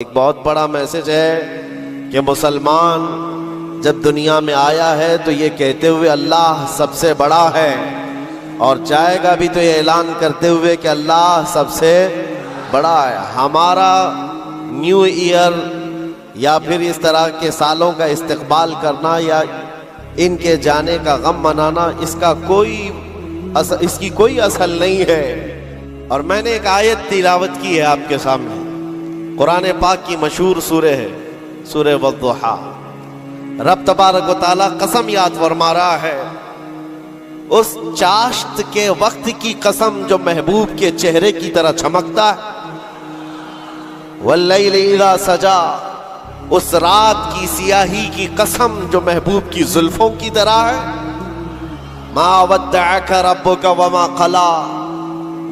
एक बहुत बड़ा मैसेज है कि मुसलमान जब दुनिया में आया है तो ये कहते हुए अल्लाह सबसे बड़ा है, और जाएगा भी तो ये ऐलान करते हुए कि अल्लाह सबसे बड़ा है। हमारा न्यू ईयर या फिर इस तरह के सालों का इस्तकबाल करना या इनके जाने का गम मनाना, इसकी कोई असल नहीं है। और मैंने एक आयत तिलावत की है आपके सामने, कुरान पाक की मशहूर सूरह है, सूरह वद्दुहा। रब तबारक व तआला कसम याद फरमा रहा है, उस चाश्त के वक्त की कसम जो महबूब के चेहरे की तरह चमकता है। वल्लैलि इज़ा सजा, उस रात की सियाही की कसम जो महबूब की जुल्फों की तरह है। मा वद्दअक रब्बुका वमा क़ला,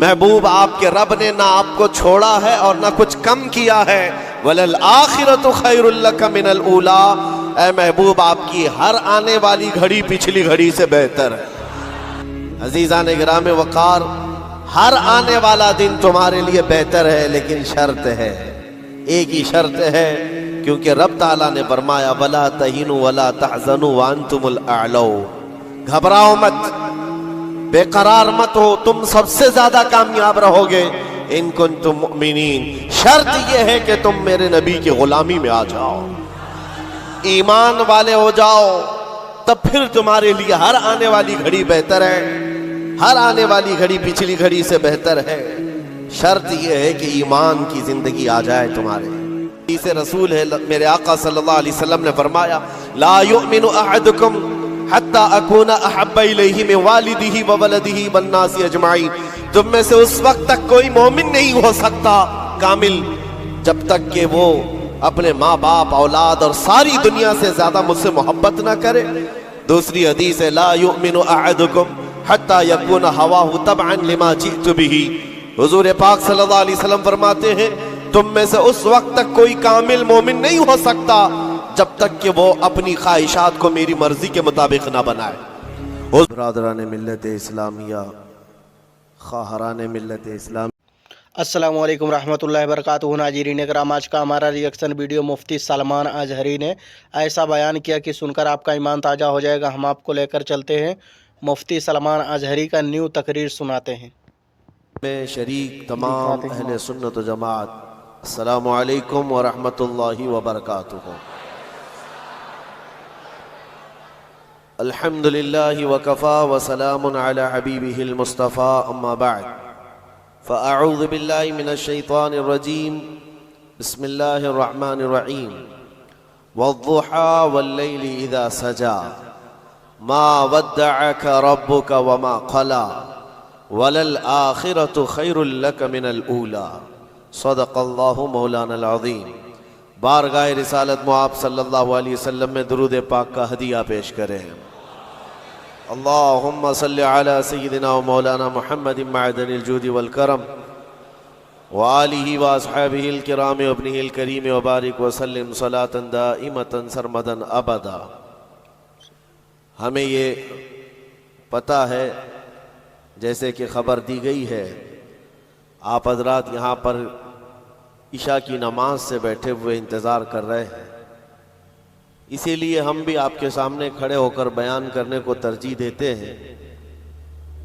महबूब आपके रब ने ना आपको छोड़ा है और ना कुछ कम किया है। वलल आखिरतु खैरुल लका मिनल ऊला, ऐ महबूब आपकी हर आने वाली घड़ी पिछली घड़ी से बेहतर है। अजीज़ान गिराम वक़ार, हर आने वाला दिन तुम्हारे लिए बेहतर है, लेकिन शर्त है, एक ही शर्त है, क्योंकि रब ताला ने फरमाया वला तहीनु वला तहज़नु व अंतुमुल अअलौ, घबराओ मत, बेकरार मत हो, तुम सबसे ज्यादा कामयाब रहोगे इन कुंतुम मुमिनीन। शर्त यह है कि तुम मेरे नबी की गुलामी में आ जाओ, ईमान वाले हो जाओ, तब फिर तुम्हारे लिए हर आने वाली घड़ी बेहतर है, हर आने वाली घड़ी पिछली घड़ी से बेहतर है। शर्त यह है कि ईमान की जिंदगी आ जाए तुम्हारे। इसे रसूल है मेरे आका सल्लल्लाहु अलैहि वसल्लम ने फरमाया, ला युमिनु अहदुकुम हत्ता अकूना अहब्बा इलैहि मिन वालिदिही व वलदिही वन नासी अजमाइन। तुम में से उस वक्त तक कोई मोमिन नहीं हो सकता कामिल, जब तक कि वो अपने माँ बाप, औलाद और सारी दुनिया से ज्यादा मुझसे मोहब्बत ना करे। दूसरी हदीस है, ला युमिनु अहदुकुम हत्ता यकूना हवाहु तबअन लिमा जिअतु बिही। हुजूर पाक सल्लल्लाहु अलैहि वसल्लम फरमाते हैं, तुम में से उस वक्त तक कोई कामिल मोमिन नहीं हो सकता जब तक कि वो अपनी ख्वाहिशात को मेरी मर्जी के मुताबिक ना बनाए। बरादरान मिल्लत इस्लामिया, ख़ाहरान मिल्लत इस्लाम, अस्सलामु अलैकुम रहमतुल्लाहि व बरकातुहू। नाज़रीन कराम, आज का हमारा रिएक्शन वीडियो मुफ्ती सलमान अजहरी ने ऐसा बयान किया कि सुनकर आपका ईमान ताज़ा हो जाएगा। हम आपको लेकर चलते हैं, मुफ्ती सलमान अजहरी का न्यू तकरीर सुनाते हैं। में शरीक तमाम अहले सुन्नत व जमात, अस्सलामु अलैकुम व रहमतुल्लाहि व बरकातुहू। अल्हम्दुलिल्लाहि व कफ़ा व सलामुन अला हबीबिहिल मुस्तफ़ा, अम्मा बअद, फ़अऊज़ु बिल्लाहि मिनश शैतानिर रजीम, बिस्मिल्लाहिर रहमानिर रहीम। वद्दुहा वल्लैलि इज़ा सजा, मा वद्दअक रब्बुका वमा क़ला, वलल आखिरतु खैरुल लका मिनल ऊला। सदक़ल्लाहु मौलानल अज़ीम। बारगाह रिसालत मुआब सल्लल्लाहु अलैहि वसल्लम में दुरूद पाक का हदिया पेश करें। अल्लाहुम्मा सल्लि अला सय्यिदिना व मौलाना मुहम्मदिन मअदनिल जूदि वल करम व आलिहि व अस्हाबिहिल किराम व इब्निहिल करीम व बारिक व सल्लिम सलातन दाइमतन सरमदन अबदा। हमें ये पता है, जैसे कि खबर दी गई है, आप हजरात यहाँ पर इशा की नमाज से बैठे हुए इंतज़ार कर रहे हैं, इसीलिए हम भी आपके सामने खड़े होकर बयान करने को तरजीह देते हैं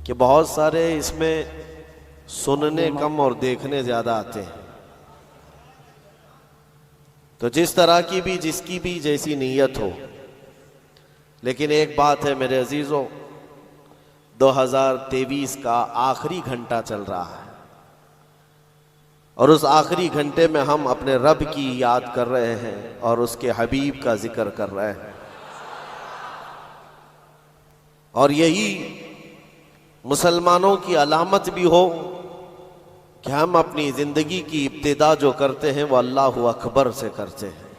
कि बहुत सारे इसमें सुनने कम और देखने ज़्यादा आते हैं। तो जिस तरह की भी, जिसकी भी जैसी नीयत हो, लेकिन एक बात है मेरे अजीज़ों, 2023 का आखिरी घंटा चल रहा है, और उस आखिरी घंटे में हम अपने रब की याद कर रहे हैं और उसके हबीब का जिक्र कर रहे हैं। और यही मुसलमानों की अलामत भी हो कि हम अपनी ज़िंदगी की इब्तिदा जो करते हैं वो अल्लाहु अकबर से करते हैं।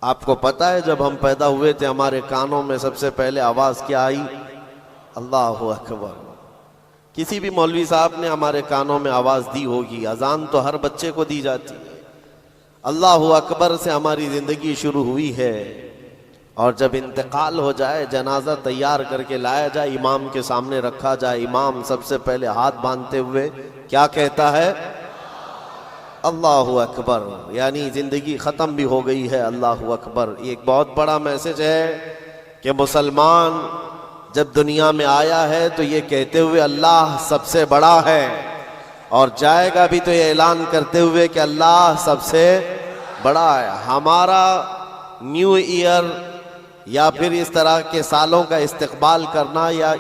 आपको पता है, जब हम पैदा हुए थे हमारे कानों में सबसे पहले आवाज़ क्या आई? अल्लाहु अकबर। किसी भी मौलवी साहब ने हमारे कानों में आवाज़ दी होगी, अजान तो हर बच्चे को दी जाती है। अल्लाहु अकबर से हमारी ज़िंदगी शुरू हुई है, और जब इंतकाल हो जाए, जनाजा तैयार करके लाया जाए, इमाम के सामने रखा जाए, इमाम सबसे पहले हाथ बांधते हुए क्या कहता है? अल्लाहु अकबर, यानी ज़िंदगी ख़त्म भी हो गई है। अल्लाहु अकबर। ये एक बहुत बड़ा मैसेज है कि मुसलमान जब दुनिया में आया है तो ये कहते हुए अल्लाह सबसे बड़ा है, और जाएगा भी तो ये ऐलान करते हुए कि अल्लाह सबसे बड़ा है। हमारा न्यू ईयर या फिर इस तरह के सालों का इस्तकबाल करना या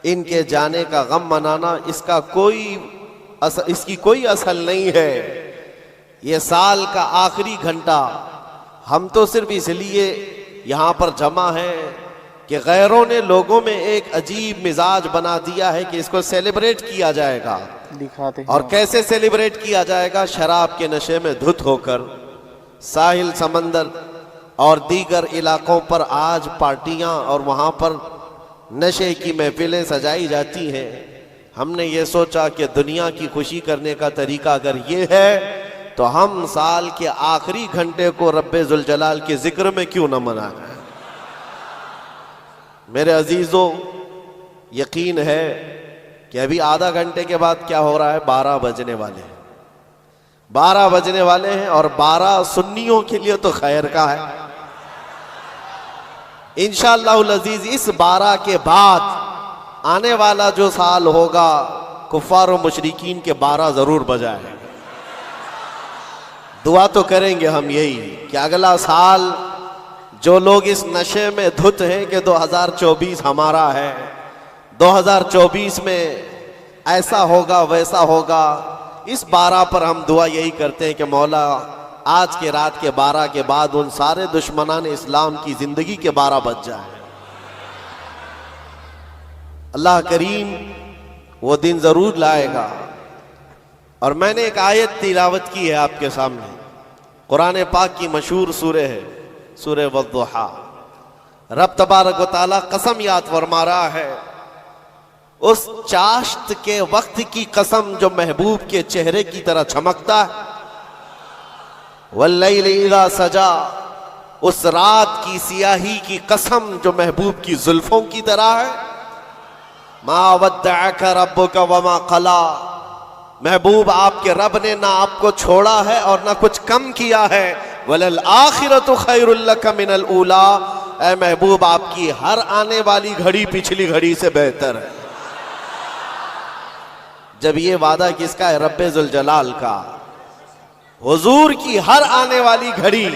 इनके जाने का गम मनाना, इसकी कोई असल नहीं है। ये साल का आखिरी घंटा हम तो सिर्फ इसलिए यहाँ पर जमा हैं कि गैरों ने लोगों में एक अजीब मिजाज बना दिया है कि इसको सेलिब्रेट किया जाएगा। दिखाते हैं। और कैसे सेलिब्रेट किया जाएगा? शराब के नशे में धुत होकर साहिल, समंदर और दीगर इलाकों पर आज पार्टियां और वहां पर नशे की महफिलें सजाई जाती हैं। हमने ये सोचा कि दुनिया की खुशी करने का तरीका अगर ये है तो हम साल के आखिरी घंटे को रब्बे जुल जलाल के जिक्र में क्यों न मनाएं। मेरे अजीजों, यकीन है कि अभी आधा घंटे के बाद क्या हो रहा है, 12 बजने वाले हैं। 12 बजने वाले हैं और 12 सुन्नियों के लिए तो खैर का है। इंशाअल्लाहुल अजीज इस 12 के बाद आने वाला जो साल होगा, कुफ्फार और मुशरिकीन के 12 जरूर बजाए। दुआ तो करेंगे हम यही कि अगला साल जो लोग इस नशे में धुत हैं कि 2024 हमारा है, 2024 में ऐसा होगा वैसा होगा। इस 12 पर हम दुआ यही करते हैं कि मौला आज के रात के 12 के बाद उन सारे दुश्मनान इस्लाम की जिंदगी के 12 बज जाए। अल्लाह करीम वो दिन जरूर लाएगा। और मैंने एक आयत तिलावत की है आपके सामने, कुरान पाक की मशहूर सूरह है, सूरह वद्दुहा। रब तबारक व तआला कसम याद फरमा रहा है, उस चाश्त के वक्त की कसम जो महबूब के चेहरे की तरह चमकता है। वल्लैल इज़ा सजा, उस रात की सियाही की कसम जो महबूब की जुल्फों की तरह है। मा वद्दअका रब्बुका वमा क़ला, महबूब आपके रब ने ना आपको छोड़ा है और ना कुछ कम किया है। वलल आखिरतु खैरुल लका मिनल ऊला, ऐ महबूब आपकी हर आने वाली घड़ी पिछली घड़ी से बेहतर है। जब ये वादा किसका है? रब्बे जुल जलाल का। हुजूर की हर आने वाली घड़ी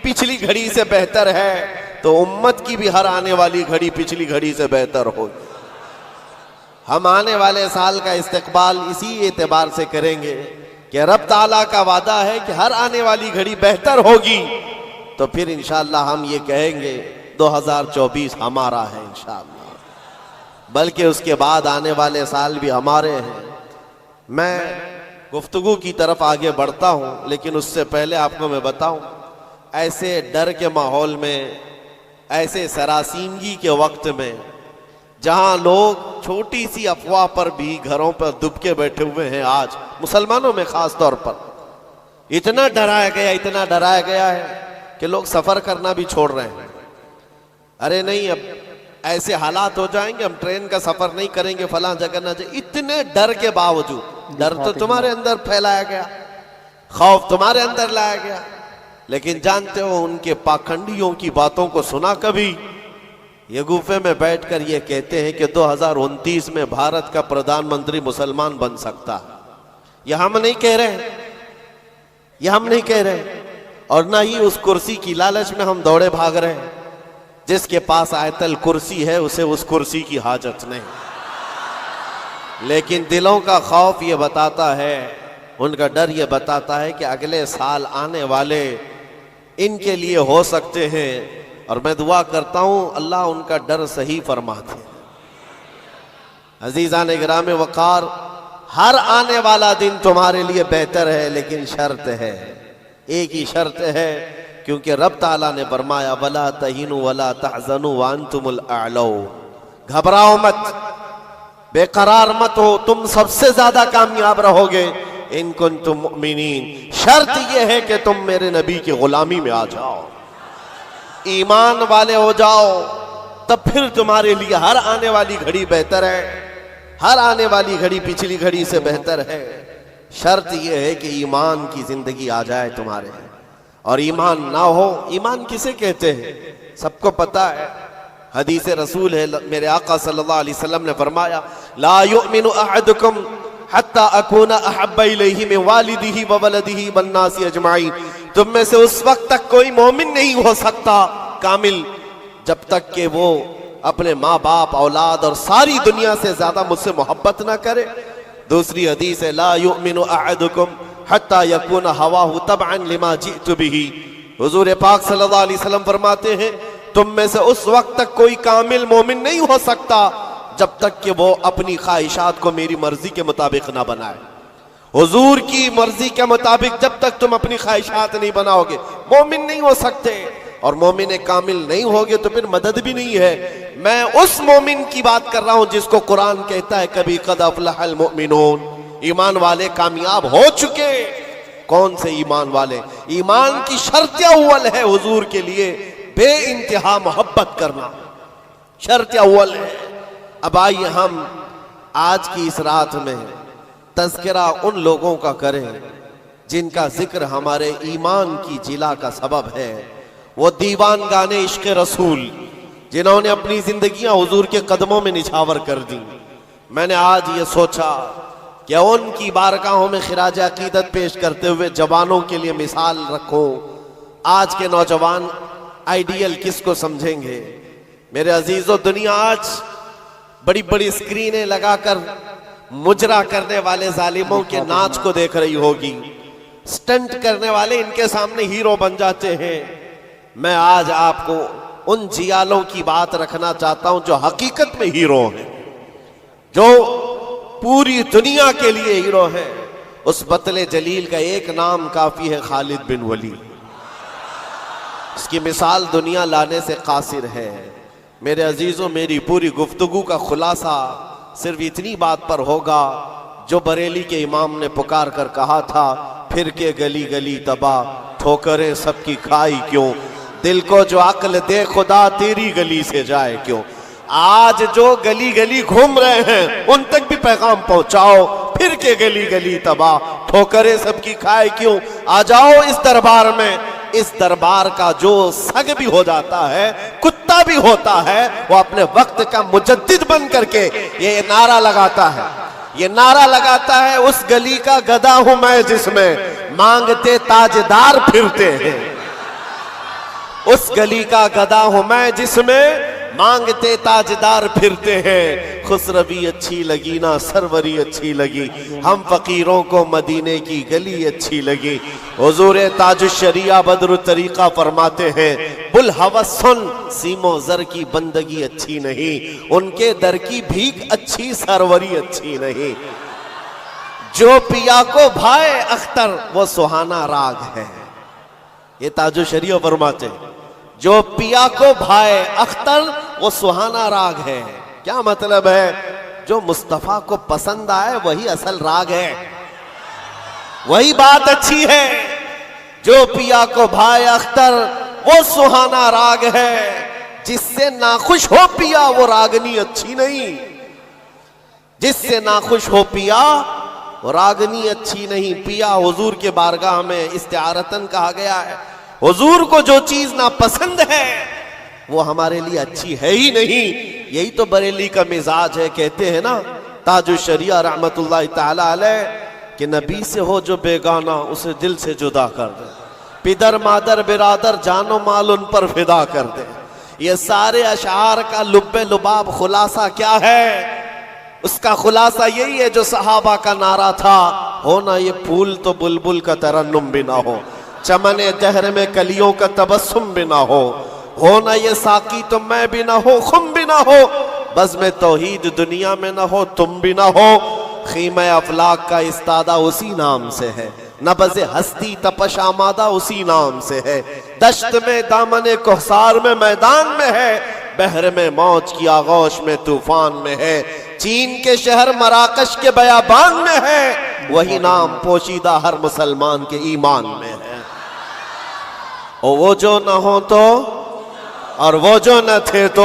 पिछली घड़ी से बेहतर है, तो उम्मत की भी हर आने वाली घड़ी पिछली घड़ी से बेहतर होगी। हम आने वाले साल का इस्तकबाल इसी एतबार से करेंगे कि रब ताला का वादा है कि हर आने वाली घड़ी बेहतर होगी, तो फिर इंशाअल्लाह हम ये कहेंगे 2024 हमारा है इंशाअल्लाह। बल्कि उसके बाद आने वाले साल भी हमारे हैं। मैं गुफ्तगू की तरफ आगे बढ़ता हूँ, लेकिन उससे पहले आपको मैं बताऊँ, ऐसे डर के माहौल में, ऐसे सरासीमगी के वक्त में, जहाँ लोग छोटी सी अफवाह पर भी घरों पर दुबके बैठे हुए हैं, आज मुसलमानों में खास तौर पर इतना डराया गया है कि लोग सफ़र करना भी छोड़ रहे हैं। अरे नहीं, अब ऐसे हालात हो जाएंगे, हम ट्रेन का सफ़र नहीं करेंगे, फलां जगह ना जाए। इतने डर के बावजूद, डर तो तुम्हारे अंदर फैलाया गया, खौफ तुम्हारे अंदर लाया गया, लेकिन जानते हो उनके पाखंडियों की बातों को सुना कभी? ये गुफे में बैठकर ये कहते हैं कि 2029 में भारत का प्रधानमंत्री मुसलमान बन सकता है। ये हम नहीं कह रहे हैं, ये हम नहीं कह रहे, और ना ही उस कुर्सी की लालच में हम दौड़े भाग रहे हैं। जिसके पास आयतल कुर्सी है उसे उस कुर्सी की हाजत नहीं, लेकिन दिलों का खौफ ये बताता है, उनका डर ये बताता है कि अगले साल आने वाले इनके लिए हो सकते हैं। और मैं दुआ करता हूं अल्लाह उनका डर सही फरमाते। अजीज़ान गिराम वक़ार, हर आने वाला दिन तुम्हारे लिए बेहतर है, लेकिन शर्त है, एक ही शर्त है, क्योंकि रब ताला ने फरमाया वला तहीनु वला तहज़नु व अंतुमुल अअलौ, घबराओ मत, बेकरार मत हो, तुम सबसे ज्यादा कामयाब रहोगे इन कुंतुम मुमिनीन। शर्त यह है कि तुम मेरे नबी की गुलामी में आ जाओ, ईमान वाले हो जाओ, तब फिर तुम्हारे लिए हर आने वाली घड़ी बेहतर है, हर आने वाली घड़ी पिछली घड़ी से बेहतर है। शर्त यह है कि ईमान की जिंदगी आ जाए तुम्हारे, और ईमान ना हो, ईमान किसे कहते हैं सबको पता है, हदीस रसूल है, मेरे आका सल्लल्लाहु अलैहि वसल्लम ने फरमाया, ला युमिनु अहदुकुम हत्ता अकूना अहब्बा इलैहि मिन वालिदिही व वलदिही वन नासी अजमाइन। तुम में से उस वक्त तक कोई मोमिन नहीं हो सकता कामिल जब तक कि वो अपने माँ बाप, औलाद और सारी दुनिया से ज्यादा मुझसे मोहब्बत ना करे। दूसरी हदीस है, ला युमिनु अहदुकुम हत्ता यकूना हवाहु तबअन लिमा जिअतु बिही। हुजूर पाक सल्लल्लाहु अलैहि वसल्लम फरमाते हैं, तुम में से उस वक्त तक कोई कामिल मोमिन नहीं हो सकता जब तक कि वो अपनी ख्वाहिशात को मेरी मर्जी के मुताबिक ना बनाए। हुजूर की मर्जी के मुताबिक जब तक तुम अपनी ख्वाहिशात नहीं बनाओगे, मोमिन नहीं हो सकते, और मोमिन कामिल नहीं होगे तो फिर मदद भी नहीं है। मैं उस मोमिन की बात कर रहा हूं जिसको कुरान कहता है, कभी कद अफलहल मोमिनून, ईमान वाले कामयाब हो चुके। कौन से ईमान वाले? ईमान की शर्त अव्वल है हुजूर के लिए बे इंतहा मोहब्बत करना, शर्त अव्वल है। अब आइए हम आज की इस रात में तज़किरा उन लोगों का करें जिनका जिक्र हमारे ईमान की जिला का सबब है। वो दीवान गाने इश्क रसूल जिन्होंने अपनी जिंदगियां हुजूर के कदमों में निछावर कर दी। मैंने आज ये सोचा कि उनकी बारगाहों में खिराज अकीदत पेश करते हुए जवानों के लिए मिसाल रखो। आज के नौजवान आइडियल किसको समझेंगे? मेरे अजीजों, दुनिया आज बड़ी बड़ी स्क्रीनें लगाकर मुजरा करने वाले जालिमों के नाच को देख रही होगी। स्टंट करने वाले इनके सामने हीरो बन जाते हैं। मैं आज आपको उन जियालों की बात रखना चाहता हूं जो हकीकत में हीरो हैं, जो पूरी दुनिया के लिए हीरो हैं। उस बतले जलील का एक नाम काफी है, खालिद बिन वलीद। इसकी मिसाल दुनिया लाने से कासिर है। मेरे अजीजों, मेरी पूरी गुफ्तगू का खुलासा सिर्फ इतनी बात पर होगा जो बरेली के इमाम ने पुकार कर कहा था, फिर के गली गली तबाह, ठोकरें सबकी खाई क्यों, दिल को जो अक्ल दे खुदा तेरी गली से जाए क्यों। आज जो गली गली घूम रहे हैं उन तक भी पैगाम पहुंचाओ, फिर के गली गली तबाह, ठोकरें सबकी खाए क्यों। आ जाओ इस दरबार में, इस दरबार का जो सग भी हो जाता है, कुत्ता भी होता है, वो अपने वक्त का मुजद्दिद बन करके ये नारा लगाता है, ये नारा लगाता है, उस गली का गधा हूं मैं जिसमें मांगते ताजदार फिरते हैं। उस गली का गधा हूं मैं जिसमें मांगते ताजदार फिरते हैं। खुसरवी अच्छी लगी ना सरवरी अच्छी लगी, हम फकीरों को मदीने की गली अच्छी लगी। हुजूर ताजुश्शरिया बदरु तरीका फरमाते हैं, बुल हवस सुन सीमो जर की बंदगी अच्छी नहीं, उनके दर की भीख अच्छी सरवरी अच्छी नहीं। जो पिया को भाए अख्तर वो सुहाना राग है। ये ताजुश्शरिया फरमाते हैं, जो पिया को भाए अख्तर वो सुहाना राग है। क्या मतलब है? जो मुस्तफा को पसंद आए वही असल राग है, वही बात अच्छी है। जो पिया को भाए अख्तर वो सुहाना राग है, जिससे नाखुश हो पिया वो रागनी अच्छी नहीं। जिससे नाखुश हो पिया वो रागनी अच्छी नहीं। पिया हुजूर के बारगाह में इस्तिआरतन कहा गया है। हुजूर को जो चीज ना पसंद है वो हमारे लिए अच्छी है ही नहीं। यही तो बरेली का मिजाज है। कहते हैं ना ताजुश्शरिया रहमतुल्लाह ताला अलैह कि नबी से हो जो बेगाना उसे दिल से जुदा कर दे, पिदर मादर बिरादर जानो माल उन पर फिदा कर दे। ये सारे अशार का लुब्बे लुबाब खुलासा क्या है? उसका खुलासा यही है जो सहाबा का नारा था, हो ना ये फूल तो बुलबुल का तरन्नुम भी ना हो, चमने दहर में कलियों का तबस्सुम भी ना हो ना ये साकी तो मैं भी ना हो, खुम भी ना हो, बस में तौहीद दुनिया में ना हो, तुम भी ना हो। खीमे अफलाक का इस्तादा उसी नाम से है, नबज़े हस्ती तपश आमादा उसी नाम से है। दश्त में दामने कोहसार में मैदान में है, बहर में मौज की आगोश में तूफान में है। चीन के शहर मराकश के बयाबान में है, वही नाम पोशीदा हर मुसलमान के ईमान में है। और वो जो न हो तो और वो जो न थे तो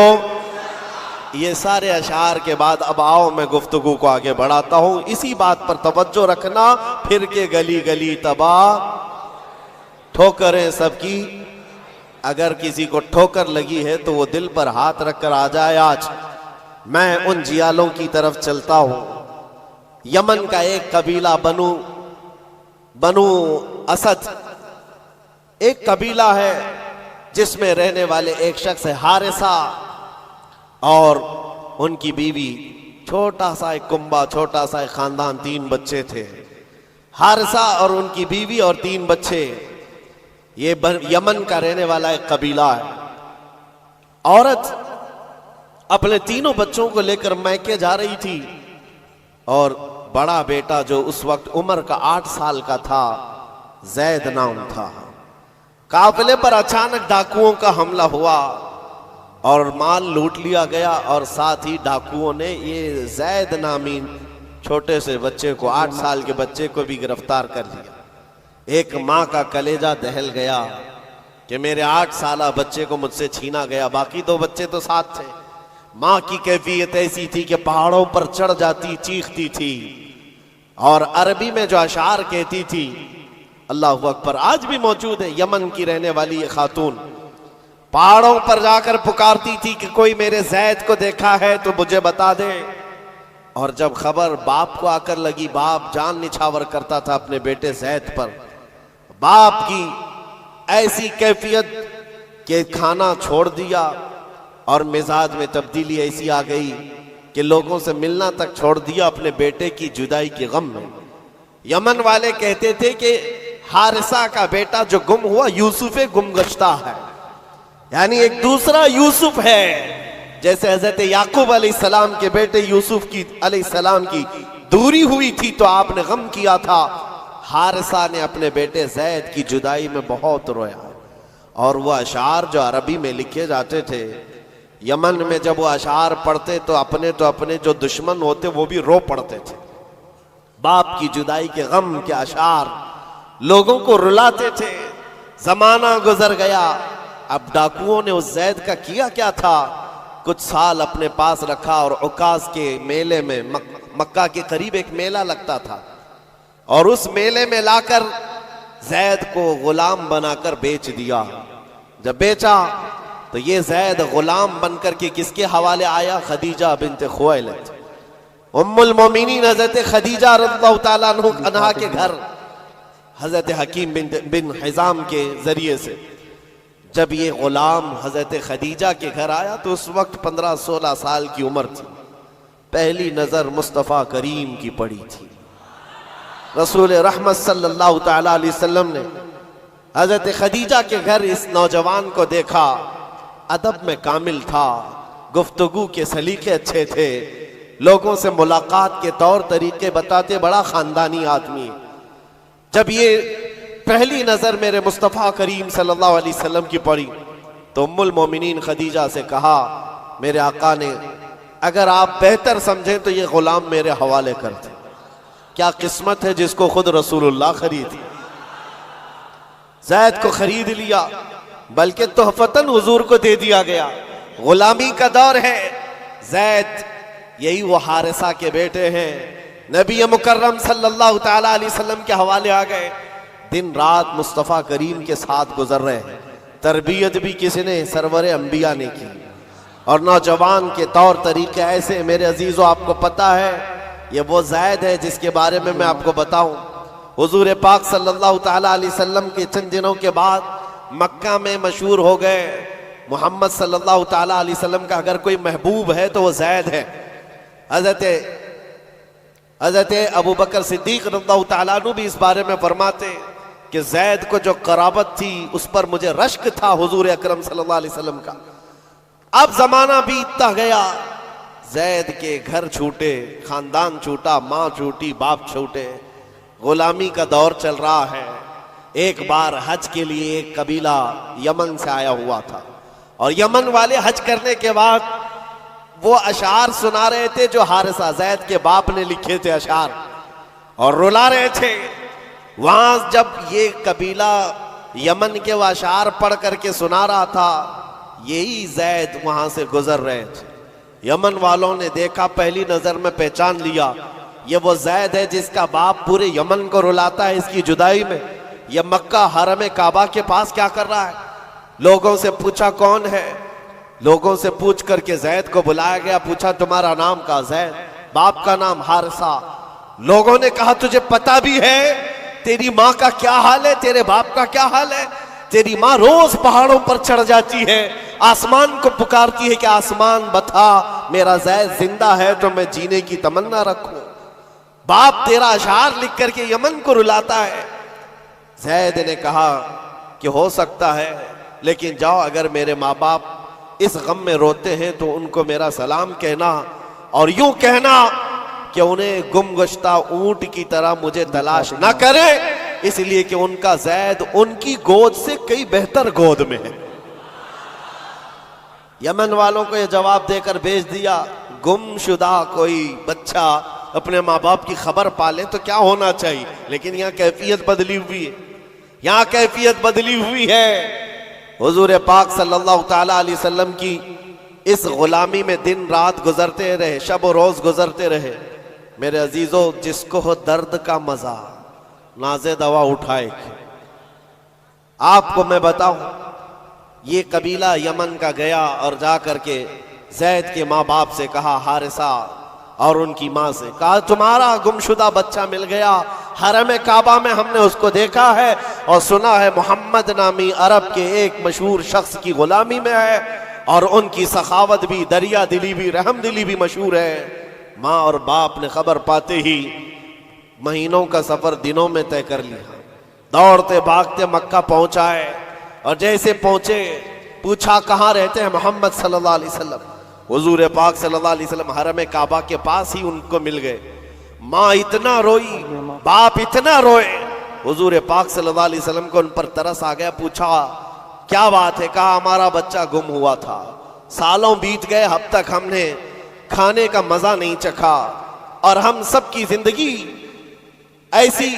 ये सारे अशार के बाद अब आओ मैं गुफ्तगू को आगे बढ़ाता हूं। इसी बात पर तवज्जो रखना, फिर के गली गली तबाह ठोकरें सबकी। अगर किसी को ठोकर लगी है तो वो दिल पर हाथ रखकर आ जाए। आज मैं उन जियालों की तरफ चलता हूं। यमन का एक कबीला बनु असद एक कबीला है जिसमें रहने वाले एक शख्स है हारिसा, और उनकी बीवी, छोटा सा एक कुंबा, छोटा सा एक खानदान, 3 बच्चे थे। हारिसा और उनकी बीवी और 3 बच्चे। ये यमन का रहने वाला एक कबीला है। औरत अपने तीनों बच्चों को लेकर मैके जा रही थी, और बड़ा बेटा जो उस वक्त उम्र का 8 साल का था, जैद नाम था। काफिले पर अचानक डाकुओं का हमला हुआ और माल लूट लिया गया, और साथ ही डाकुओं ने ये जैद नामी छोटे से बच्चे को, 8 साल के बच्चे को भी गिरफ्तार कर लिया। एक माँ का कलेजा दहल गया कि मेरे 8 साला बच्चे को मुझसे छीना गया। बाकी 2 बच्चे तो साथ थे। माँ की कैफियत ऐसी थी कि पहाड़ों पर चढ़ जाती, चीखती थी, और अरबी में जो अशार कहती थी, अल्लाहु अकबर, आज भी मौजूद है। यमन की रहने वाली ये खातून पहाड़ों पर जाकर पुकारती थी कि कोई मेरे जैद को देखा है तो मुझे बता दे। और जब खबर बाप को आकर लगी, बाप जान निछावर करता था अपने बेटे जैद पर। बाप की ऐसी कैफियत कि खाना छोड़ दिया, और मिजाज में तब्दीली ऐसी आ गई कि लोगों से मिलना तक छोड़ दिया अपने बेटे की जुदाई के गम में। यमन वाले कहते थे कि हारिसा का बेटा जो गुम हुआ, यूसुफ गुमगश्ता है, यानी एक दूसरा यूसुफ है। जैसे हजरत याकूब अलैहिस्सलाम के बेटे यूसुफ की अलैहिस्सलाम की दूरी हुई थी तो आपने गम किया था, हारिसा ने अपने बेटे जैद की जुदाई में बहुत रोया। और वह अशार जो अरबी में लिखे जाते थे, यमन में जब वो अशार पढ़ते तो अपने जो दुश्मन होते वो भी रो पड़ते थे। बाप की जुदाई के गम के अशार लोगों को रुलाते थे। जमाना गुजर गया। अब डाकुओं ने उस जैद का किया क्या था, कुछ साल अपने पास रखा, और उकास के मेले में, मक्का के करीब एक मेला लगता था, और उस मेले में लाकर जैद को गुलाम बनाकर बेच दिया। जब बेचा तो ये जैद गुलाम बनकर के किसके हवाले आया? खदीजा बिन्त खुवैलिद, उम्मुल मोमिनीन हजरत खदीजा रज़ियल्लाहु ताला अन्हा के घर हजरत हकीम बिन हिजाम के जरिए से। जब ये गुलाम हजरत खदीजा के घर आया तो उस वक्त 15-16 साल की उम्र थी। पहली नजर मुस्तफ़ा करीम की पड़ी थी। रसूल रहमत सल्लल्लाहु ताला अलैहि वसल्लम ने हजरत खदीजा के घर इस नौजवान को देखा। अदब में कामिल था, गुफ्तगू के सलीके अच्छे थे, लोगों से मुलाकात के तौर तरीके बताते, बड़ा खानदानी आदमी। जब ये पहली नजर मेरे मुस्तफ़ा करीम सल्लल्लाहु अलैहि वसल्लम की पड़ी तो उम्मुल मोमिनीन खदीजा से कहा, मेरे आका ने अगर आप बेहतर समझें तो ये गुलाम मेरे हवाले कर दे। क्या किस्मत है जिसको खुद रसूलुल्लाह खरीद। जैद को खरीद लिया, बल्कि तोहफतन हुजूर को दे दिया गया। गुलामी का दौर है। जैद यही वो हारिसा के बेटे हैं, नबी मुकर्रम सल्लल्लाहु ताला अलैहि वसल्लम के हवाले आ गए। दिन रात मुस्तफ़ा करीम के साथ गुजर रहे हैं। तरबियत भी किसी ने सरवर अंबिया ने की, और नौजवान के तौर तरीके ऐसे। मेरे अजीजों, आपको पता है ये वो जैद है जिसके बारे में मैं आपको बताऊं। हुजूर पाक सल्लल्लाहु ताला अलैहि वसल्लम के चंद दिनों के बाद मक्का में मशहूर हो गए। मोहम्मद सल्लल्लाहु ताला अलैहि वसल्लम का अगर कोई महबूब है तो वो जैद है। हजरत अबू बकर सिद्दीक रज़ियल्लाहु ताला अन्हु भी इस बारे में फरमाते कि जैद को जो कराबत थी उस पर मुझे रश्क था हुजूर अकरम सल्लल्लाहु अलैहि वसल्लम का। अब जमाना बीतता गया, जैद के घर छूटे, खानदान छूटा, माँ छूटी, बाप छूटे, गुलामी का दौर चल रहा है। एक बार हज के लिए एक कबीला यमन से आया हुआ था, और यमन वाले हज करने के बाद वो अशार सुना रहे थे जो हारिसा जैद के बाप ने लिखे थे अशार, और रुला रहे थे। वहां जब ये कबीला यमन के वो अशार पढ़ करके सुना रहा था, यही जैद वहां से गुजर रहे थे। यमन वालों ने देखा, पहली नजर में पहचान लिया, ये वो जैद है जिसका बाप पूरे यमन को रुलाता है इसकी जुदाई में। ये मक्का हरम काबा के पास क्या कर रहा है? लोगों से पूछा कौन है, लोगों से पूछ करके जैद को बुलाया गया। पूछा तुम्हारा नाम का? जैद। बाप का नाम हारिसा। लोगों ने कहा तुझे पता भी है तेरी माँ का क्या हाल है, तेरे बाप का क्या हाल है? तेरी माँ रोज पहाड़ों पर चढ़ जाती है, आसमान को पुकारती है कि आसमान बता मेरा जैद जिंदा है तो मैं जीने की तमन्ना रखूं। बाप तेरा अशार लिख करके यमन को रुलाता है। जैद ने कहा कि हो सकता है, लेकिन जाओ, अगर मेरे माँ बाप इस गम में रोते हैं तो उनको मेरा सलाम कहना और यूं कहना कि उन्हें गुमगश्ता ऊंट की तरह मुझे तलाश ना करे, इसलिए कि उनका जैद उनकी गोद से कई बेहतर गोद में है। यमन वालों को यह जवाब देकर भेज दिया, गुमशुदा कोई बच्चा अपने माँ बाप की खबर पाले तो क्या होना चाहिए, लेकिन यहाँ कैफियत बदली हुई है, यहाँ कैफियत बदली हुई है। हुजूर पाक सल्लल्लाहु ताला अलैहि वसल्लम की इस गुलामी में दिन रात गुजरते रहे, शब और रोज गुजरते रहे। मेरे अजीजों, जिसको हो दर्द का मजा नाज़े दवा उठाए। आपको मैं बताऊं, ये कबीला यमन का गया और जा करके जैद के माँ बाप से कहा, हारिसा और उनकी माँ से कहा, तुम्हारा गुमशुदा बच्चा मिल गया, हरम काबा में हमने उसको देखा है और सुना है मोहम्मद नामी अरब के एक मशहूर शख्स की गुलामी में है और उनकी सखावत भी, दरिया दिली भी, रहम दिली भी मशहूर है। माँ और बाप ने खबर पाते ही महीनों का सफर दिनों में तय कर लिया। दौड़ते भागते मक्का पहुंचाए और जैसे पहुंचे पूछा कहाँ रहते हैं मोहम्मद सल्लल्लाहु अलैहि वसल्लम। हुजूर पाक सल्लल्लाहु अलैहि वसल्लम हरम काबा के पास ही उनको मिल गए। माँ इतना रोई, बाप इतना रोए, हुजूर पाक सल्लल्लाहु अलैहि वसल्लम को उन पर तरस आ गया। पूछा क्या बात है? कहा हमारा बच्चा गुम हुआ था, सालों बीत गए, अब तक हमने खाने का मजा नहीं चखा और हम सब की जिंदगी ऐसी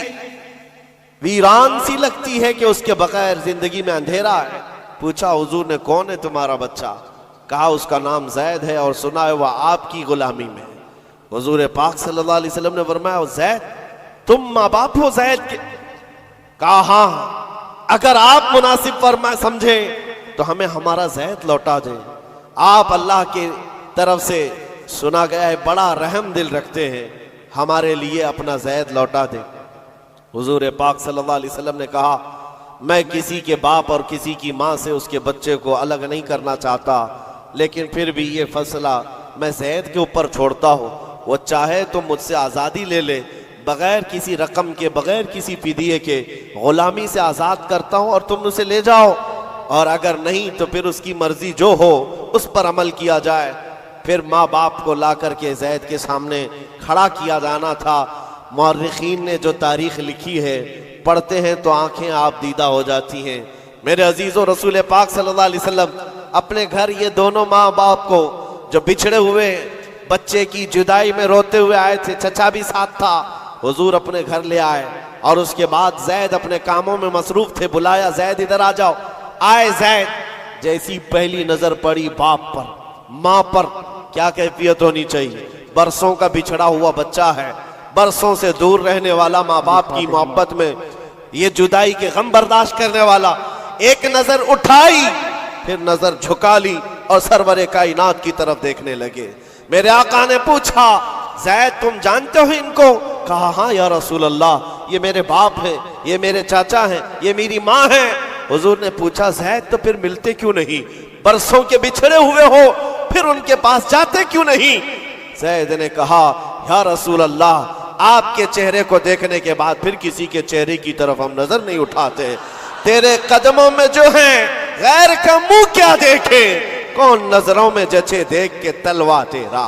वीरान सी लगती है कि उसके बगैर जिंदगी में अंधेरा है। पूछा हुजूर ने कौन है तुम्हारा बच्चा? कहा उसका नाम जैद है और सुना है वह आपकी गुलामी में। हुजूर पाक सल्लल्लाहु अलैहि वसल्लम ने फरमाया, जैद तुम माँ बाप हो जैद के? कहा हाँ, अगर आप मुनासिब फरमा समझे तो हमें हमारा जैद लौटा दें। आप अल्लाह के तरफ से सुना गया है बड़ा रहम दिल रखते हैं, हमारे लिए अपना जैद लौटा दें। हुजूर पाक सल्लल्लाहु अलैहि वसल्लम ने कहा, मैं किसी के बाप और किसी की माँ से उसके बच्चे को अलग नहीं करना चाहता, लेकिन फिर भी ये फैसला मैं जैद के ऊपर छोड़ता हूँ। वो चाहे तो मुझसे आज़ादी ले ले, बगैर किसी रकम के, बगैर किसी फिदिये के गुलामी से आज़ाद करता हूँ और तुम उसे ले जाओ, और अगर नहीं तो फिर उसकी मर्जी जो हो उस पर अमल किया जाए। फिर माँ बाप को ला करके जैद के सामने खड़ा किया जाना था। मुअर्रिखीन ने जो तारीख लिखी है, पढ़ते हैं तो आंखें आप दीदा हो जाती हैं। मेरे अजीज़ों, रसूल पाक सल्लल्लाहु अलैहि वसल्लम अपने घर ये दोनों माँ बाप को जो बिछड़े हुए बच्चे की जुदाई में रोते हुए आए थे, चचा भी साथ था, हुजूर अपने घर ले आए और उसके बाद जैद अपने कामों में मसरूफ थे। बुलाया, जैद इधर आ जाओ। आए जैद, जैसी पहली नजर पड़ी बाप पर, माँ पर, क्या कैफियत होनी चाहिए? बरसों का बिछड़ा हुआ बच्चा है, बरसों से दूर रहने वाला, माँ बाप की मोहब्बत में ये जुदाई के गम बर्दाश्त करने वाला। एक नजर उठाई, फिर नजर झुका ली और सरवरे कायनात की तरफ देखने लगे। मेरे आका ने पूछा, जैद तुम जानते हो इनको? कहा हाँ या रसूल अल्लाह, ये मेरे बाप हैं, ये मेरे चाचा हैं, ये मेरी माँ है। हुजूर ने पूछा, जैद तो फिर मिलते क्यों नहीं? बरसों के बिछड़े हुए हो, फिर उनके पास जाते क्यों नहीं? जैद ने कहा, या रसूल अल्लाह, आपके चेहरे को देखने के बाद फिर किसी के चेहरे की तरफ हम नजर नहीं उठाते। तेरे कदमों में जो है गैर का मुंह क्या देखे, कौन नजरों में जचे देख के तलवा तेरा।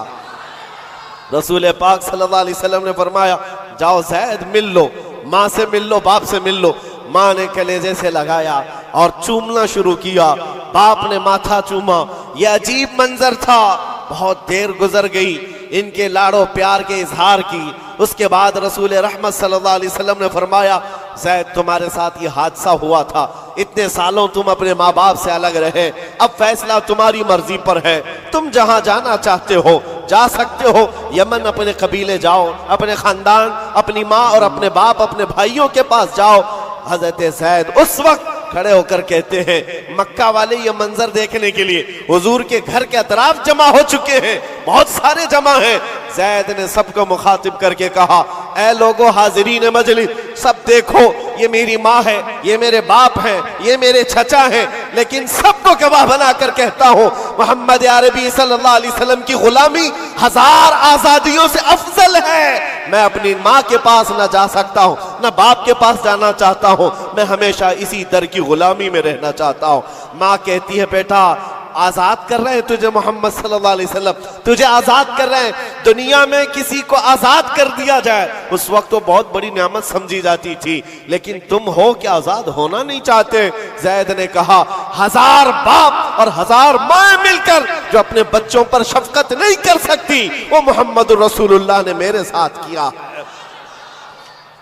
रसूल पाक सल्लल्लाहु अलैहि वसल्लम ने फरमाया, जाओ जैद मिल लो, माँ से मिल लो, बाप से मिल लो। माँ ने कलेजे से लगाया और चूमना शुरू किया, बाप ने माथा चूमा। यह अजीब मंजर था। बहुत देर गुजर गई इनके लाड़ो प्यार के इजहार की, उसके बाद रसूल रहमत सल्लल्लाहु अलैहि वसल्लम ने फरमाया, ज़ैद तुम्हारे साथ ये हादसा हुआ था, इतने सालों तुम अपने माँ बाप से अलग रहे, अब फैसला तुम्हारी मर्जी पर है, तुम जहां जाना चाहते हो जा सकते हो, यमन अपने कबीले जाओ, अपने खानदान, अपनी माँ और अपने बाप, अपने भाइयों के पास जाओ। हजरत ज़ैद उस वक्त खड़े होकर कहते हैं, मक्का वाले ये मंजर देखने के लिए हुजूर के घर के अतराफ जमा हो चुके हैं, बहुत सारे जमा हैं। ज़ैद ने सबको मुखातिब करके कहा, ऐ लोगो हाजिरीन मजलिस, सब देखो, ये मेरी माँ है, ये मेरे बाप हैं, ये मेरे चचा हैं, लेकिन सबको गवाह बनाकर कहता हूँ मोहम्मद अरबी सल्लल्लाहु अलैहि वसल्लम की गुलामी 1000 आजादियों से अफजल है। मैं अपनी माँ के पास न जा सकता हूँ, न बाप के पास जाना चाहता हूँ, मैं हमेशा इसी दर की गुलामी में रहना चाहता हूँ। माँ कहती है, बेटा आजाद कर रहे हैं तुझे मोहम्मद सल्लल्लाहु अलैहि वसल्लम, तुझे आजाद कर रहे हैं। दुनिया में किसी को आजाद कर दिया जाए उस वक्त तो बहुत बड़ी नेमत समझी जाती थी, लेकिन तुम हो कि आजाद होना नहीं चाहते। ज़ैद ने कहा, 1000 बाप और 1000 माँ मिलकर जो अपने बच्चों पर शफकत नहीं कर सकती, वो मोहम्मद रसूलुल्लाह ने मेरे साथ किया।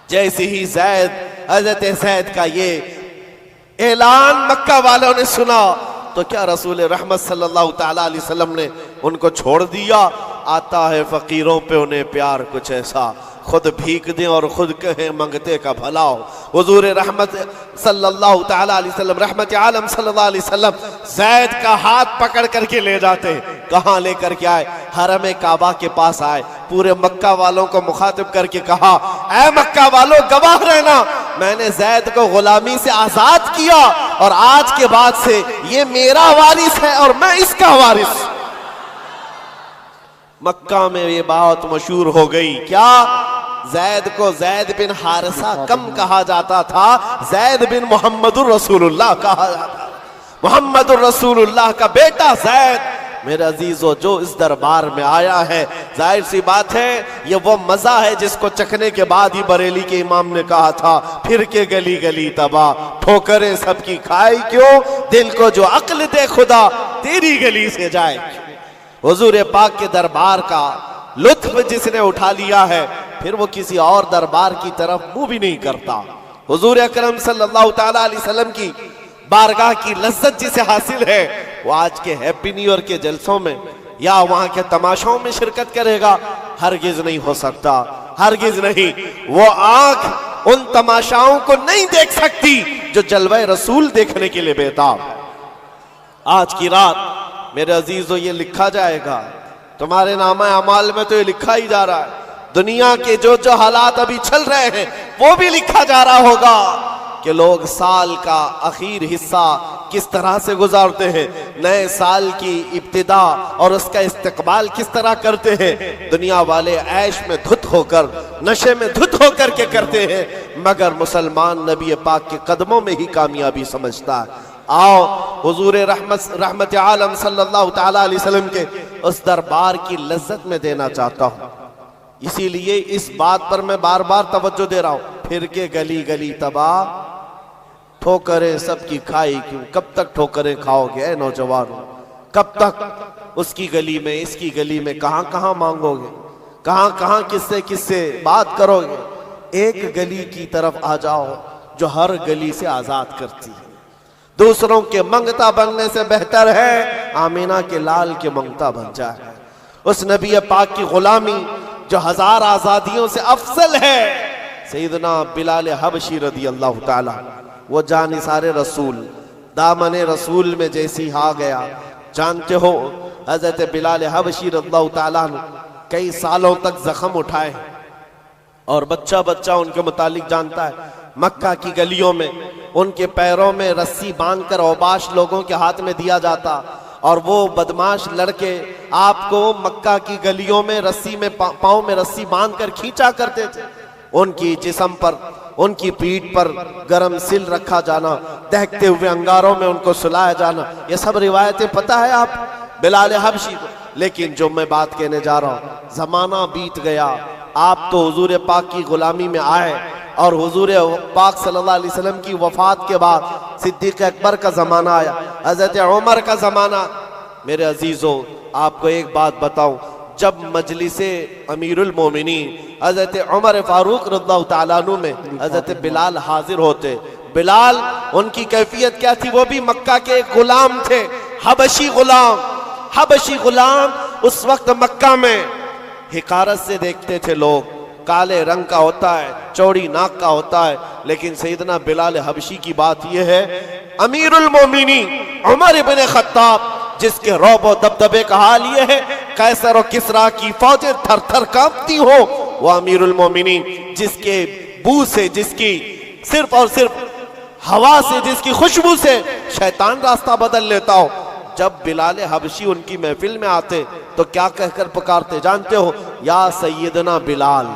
जैसे ही हजरत ज़ैद का ये ऐलान मक्का वालों ने सुना तो क्या रसूल रहमत सल्लल्लाहु ताला अलैहि वसल्लम ने उनको छोड़ दिया। आता है फकीरों पे उन्हें प्यार कुछ ऐसा, खुद भीख दें और खुद कहें मंगते का भला हो। हुजूर रहमत सल्लल्लाहु ताला अलैहि वसल्लम, रहमत आलम सल्लल्लाहु अलैहि वसल्लम ज़ैद का हाथ पकड़ करके ले जाते। कहाँ लेकर के आए? हरम काबा के पास आए, पूरे मक्का वालों को मुखातिब करके कहा, ऐ मक्का वालों गवाह रहना, मैंने ज़ैद को गुलामी से आजाद किया और आज के बाद से ये मेरा वारिस है और मैं इसका वारिस। मक्का में ये बात मशहूर हो गई। क्या? ज़ैद को ज़ैद बिन हारिसा कम कहा जाता था, ज़ैद बिन मोहम्मदुर रसूलुल्लाह कहा जाता। मोहम्मदुर रसूलुल्लाह का बेटा ज़ैद। मेरे अजीजों, जो इस दरबार में आया है, जाहिर सी बात है ये वो मजा है जिसको चखने के बाद ही बरेली के इमाम ने कहा था, फिर के गली गली तबाह, ठोकरें सबकी खाई क्यों, दिल को जो अक्ल दे खुदा तेरी गली से जाए। हुजूर पाक के दरबार का लुत्फ जिसने उठा लिया है, फिर वो किसी और दरबार की तरफ मुंह भी नहीं करता। हुजूर अकरम सल्लल्लाहु ताला अलैहि वसल्लम की बारगाह की लज्जत जिसे हासिल है, वो आज के हैप्पी न्यू ईयर के जलसों में या वहां के तमाशों में शिरकत करेगा? हरगिज नहीं हो सकता, हरगिज नहीं। वो आंख उन तमाशाओं को नहीं देख सकती जो जलवे रसूल देखने के लिए बेताब है। आज की रात मेरे अजीजों ये लिखा जाएगा, तुम्हारे नामा अमाल में तो ये लिखा ही जा रहा है। दुनिया के जो जो हालात अभी चल रहे हैं वो भी लिखा जा रहा होगा कि लोग साल का आखिर हिस्सा किस तरह से गुजारते हैं, नए साल की इब्तिदा और उसका इस्तकबाल किस तरह करते हैं। दुनिया वाले ऐश में धुत होकर, नशे में धुत होकर के करते हैं, मगर मुसलमान नबी पाक के कदमों में ही कामयाबी समझता है। आओ हुजूर रहमत आलम सल्लल्लाहु ताला अलैहि वसल्लम के उस दरबार की लज्जत में देना चाहता हूँ। इसीलिए इस बात पर मैं बार बार तवज्जो दे रहा हूँ, फिर के गली गली तबाह, ठोकरें सबकी खाई क्यों। कब तक ठोकरें खाओगे ऐ नौजवानों? कब तक उसकी गली में, इसकी गली में, कहां कहां मांगोगे, कहां कहां किससे किससे बात करोगे? एक गली की तरफ आ जाओ जो हर गली से आजाद करती है। दूसरों के मंगता बनने से बेहतर है आमीना के लाल के मंगता बन जाए। उस नबी पाक की गुलामी जो 1000 आजादियों से अफजल है। सैयदना बिलाल हबशी रदी अल्लाह ताला, वो जानिसारे रसूल, दामने रसूल में जैसी आ गया। जानते हो हजरत बिलाल हबशी रज़ियल्लाहु ताला कई सालों तक जख्म उठाए और बच्चा बच्चा उनके मुतालिक जानता है। मक्का की गलियों में उनके पैरों में रस्सी बांधकर औबाश लोगों के हाथ में दिया जाता और वो बदमाश लड़के आपको मक्का की गलियों में रस्सी में पाँव में रस्सी बांधकर खींचा करते थे। उनकी जिस्म पर, उनकी पीठ पर गरम सिल रखा जाना, दहकते हुए अंगारों में उनको सुलाया जाना, ये सब रिवायतें पता है आप बिलाल हबशी को। लेकिन जो मैं बात कहने जा रहा हूँ, जमाना बीत गया, आप तो हुजूर पाक की गुलामी में आए और हुजूर पाक सल्लल्लाहु अलैहि वसल्लम की वफात के बाद सिद्दीक अकबर का ज़माना आया, हज़रत उमर का ज़माना। मेरे अजीज़ों, आपको एक बात बताऊं, जब मजलिसे अमीरुल मोमिनीन हजरत उमर फारूक रज़ियल्लाहु ताला अन्हु में हजरत बिलाल हाजिर होते। बिलाल, उनकी कैफियत क्या थी? वो भी मक्का के गुलाम थे, हबशी गुलाम। हबशी गुलाम उस वक्त मक्का में हिकारत से देखते थे लोग, काले रंग का होता है, चौड़ी नाक का होता है। लेकिन सैयदना बिलाल हबशी की बात यह है, अमीरुल मोमिनीन उमर इब्न खत्ताब, जिसके रौब और दबदबे का हाल ये है कैसर और किसरा की फौजें थर थर कांपती हो, वो अमीरुल मोमिनीन जिसके बू से, जिसकी सिर्फ और सिर्फ हवा से, जिसकी खुशबू से शैतान रास्ता बदल लेता हो। जब बिलाल हबशी उनकी महफिल में आते तो क्या कहकर पुकारते जानते हो? या सैयदना बिलाल,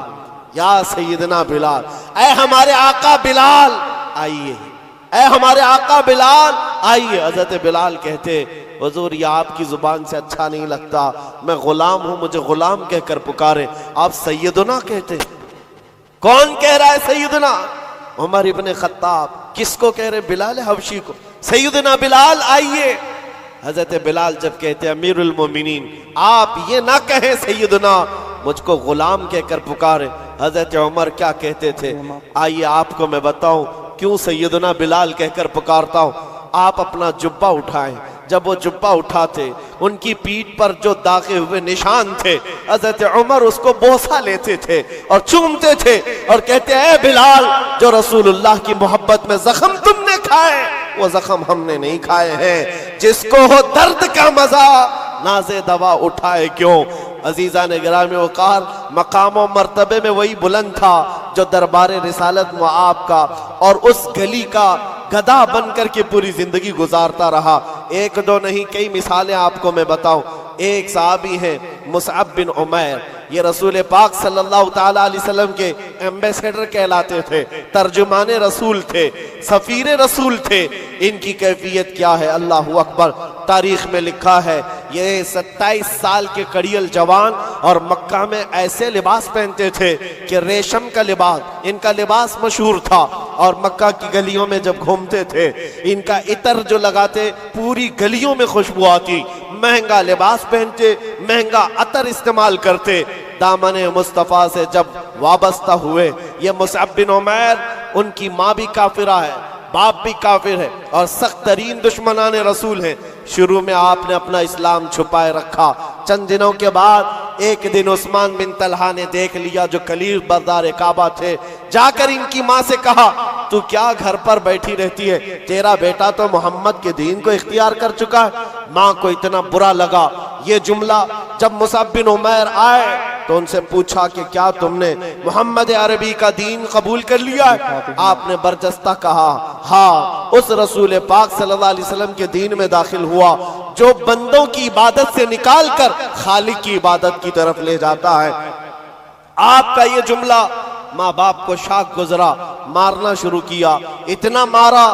या सैयदना बिलाल, ऐ हमारे आका बिलाल आइए, ऐ हमारे आका बिलाल आइए। हजरत बिलाल कहते, हुजूर ये आपकी जुबान से अच्छा नहीं लगता, मैं गुलाम हूं, मुझे गुलाम कहकर पुकारे, आप सैयदना कहते। कौन कह रहा है सैयदना? उमर इब्न खत्ताब। किसको कह रहे? बिलाल हबशी को। सैयदना बिलाल आइए। हजरत बिलाल जब कहते अमीरुल मोमिनीन, आप ये ना कहें सैयदना, मुझको गुलाम कहकर पुकारे। हजरत उमर क्या कहते थे? आइए आपको मैं बताऊं क्यों सैयदना बिलाल कहकर पुकारता हूं। आप अपना जुब्बा उठाएं। जब वो जुब्बा उठाते, उनकी पीठ पर जो दागे हुए निशान थे, हजरत उमर उसको बोसा लेते थे और चूमते थे और कहते हैं, बिलाल, जो रसूलुल्लाह की मोहब्बत में जख्म तुमने खाए वो जख्म हमने नहीं खाए हैं। जिसको हो दर्द का मजा, नाज़े दवा उठाए क्यों। अजीजा ने गिरामी वकार, मकाम और मर्तबे में वही बुलंद था जो दरबारे रिसालत में आपका और उस गली का गधा बनकर के पूरी जिंदगी गुजारता रहा। एक दो नहीं, कई मिसालें आपको मैं बताऊं। एक साहबी हैं मुसअब बिन उमैर, ये रसूल पाक सल्लल्लाहु ताला अलैहि वसल्लम के एम्बेसडर कहलाते थे, तर्जुमाने रसूल थे, सफीरे रसूल थे। इनकी कैफियत क्या है? अल्लाहु अकबर। तारीख में लिखा है, ये 27 साल के कड़ियल जवान और मक्का में ऐसे लिबास पहनते थे कि रेशम का लिबास, इनका लिबास मशहूर था। और मक्का की गलियों में जब घूमते थे, इनका इतर जो लगाते, पूरी गलियों में खुशबू आती। महंगा लिबास पहनते, महंगा अतर इस्तेमाल करते। दामन मुस्तफ़ा से जब वाबस्ता हुए, ये मुसअब बिन उमैर, उनकी माँ भी काफिरा है, बाप भी काफिर है और सख्त तरीन दुश्मनाने रसूल है। शुरू में आपने अपना इस्लाम छुपाए रखा। चंद दिनों के बाद एक दिन उस्मान बिन तलहा ने देख लिया, जो कलील बाजार काबा थे, जाकर इनकी माँ से कहा, तू क्या घर पर बैठी रहती है? तेरा बेटा तो मोहम्मद के दीन को इख्तियार कर चुका है। माँ को इतना बुरा लगा ये जुमला। जब मुसअब बिन उमैर आए तो उनसे पूछा कि क्या तुमने मोहम्मद अरबी का दीन कबूल कर लिया है? आपने बरजस्ता कहा, हाँ, उस रसूल पाक सल्लल्लाहु अलैहि वसल्लम के दीन में दाखिल हुआ जो बंदों की इबादत से निकाल कर खालिक की इबादत की तरफ ले जाता है। आपका ये जुमला माँ बाप को शाक गुजरा, मारना शुरू किया, इतना मारा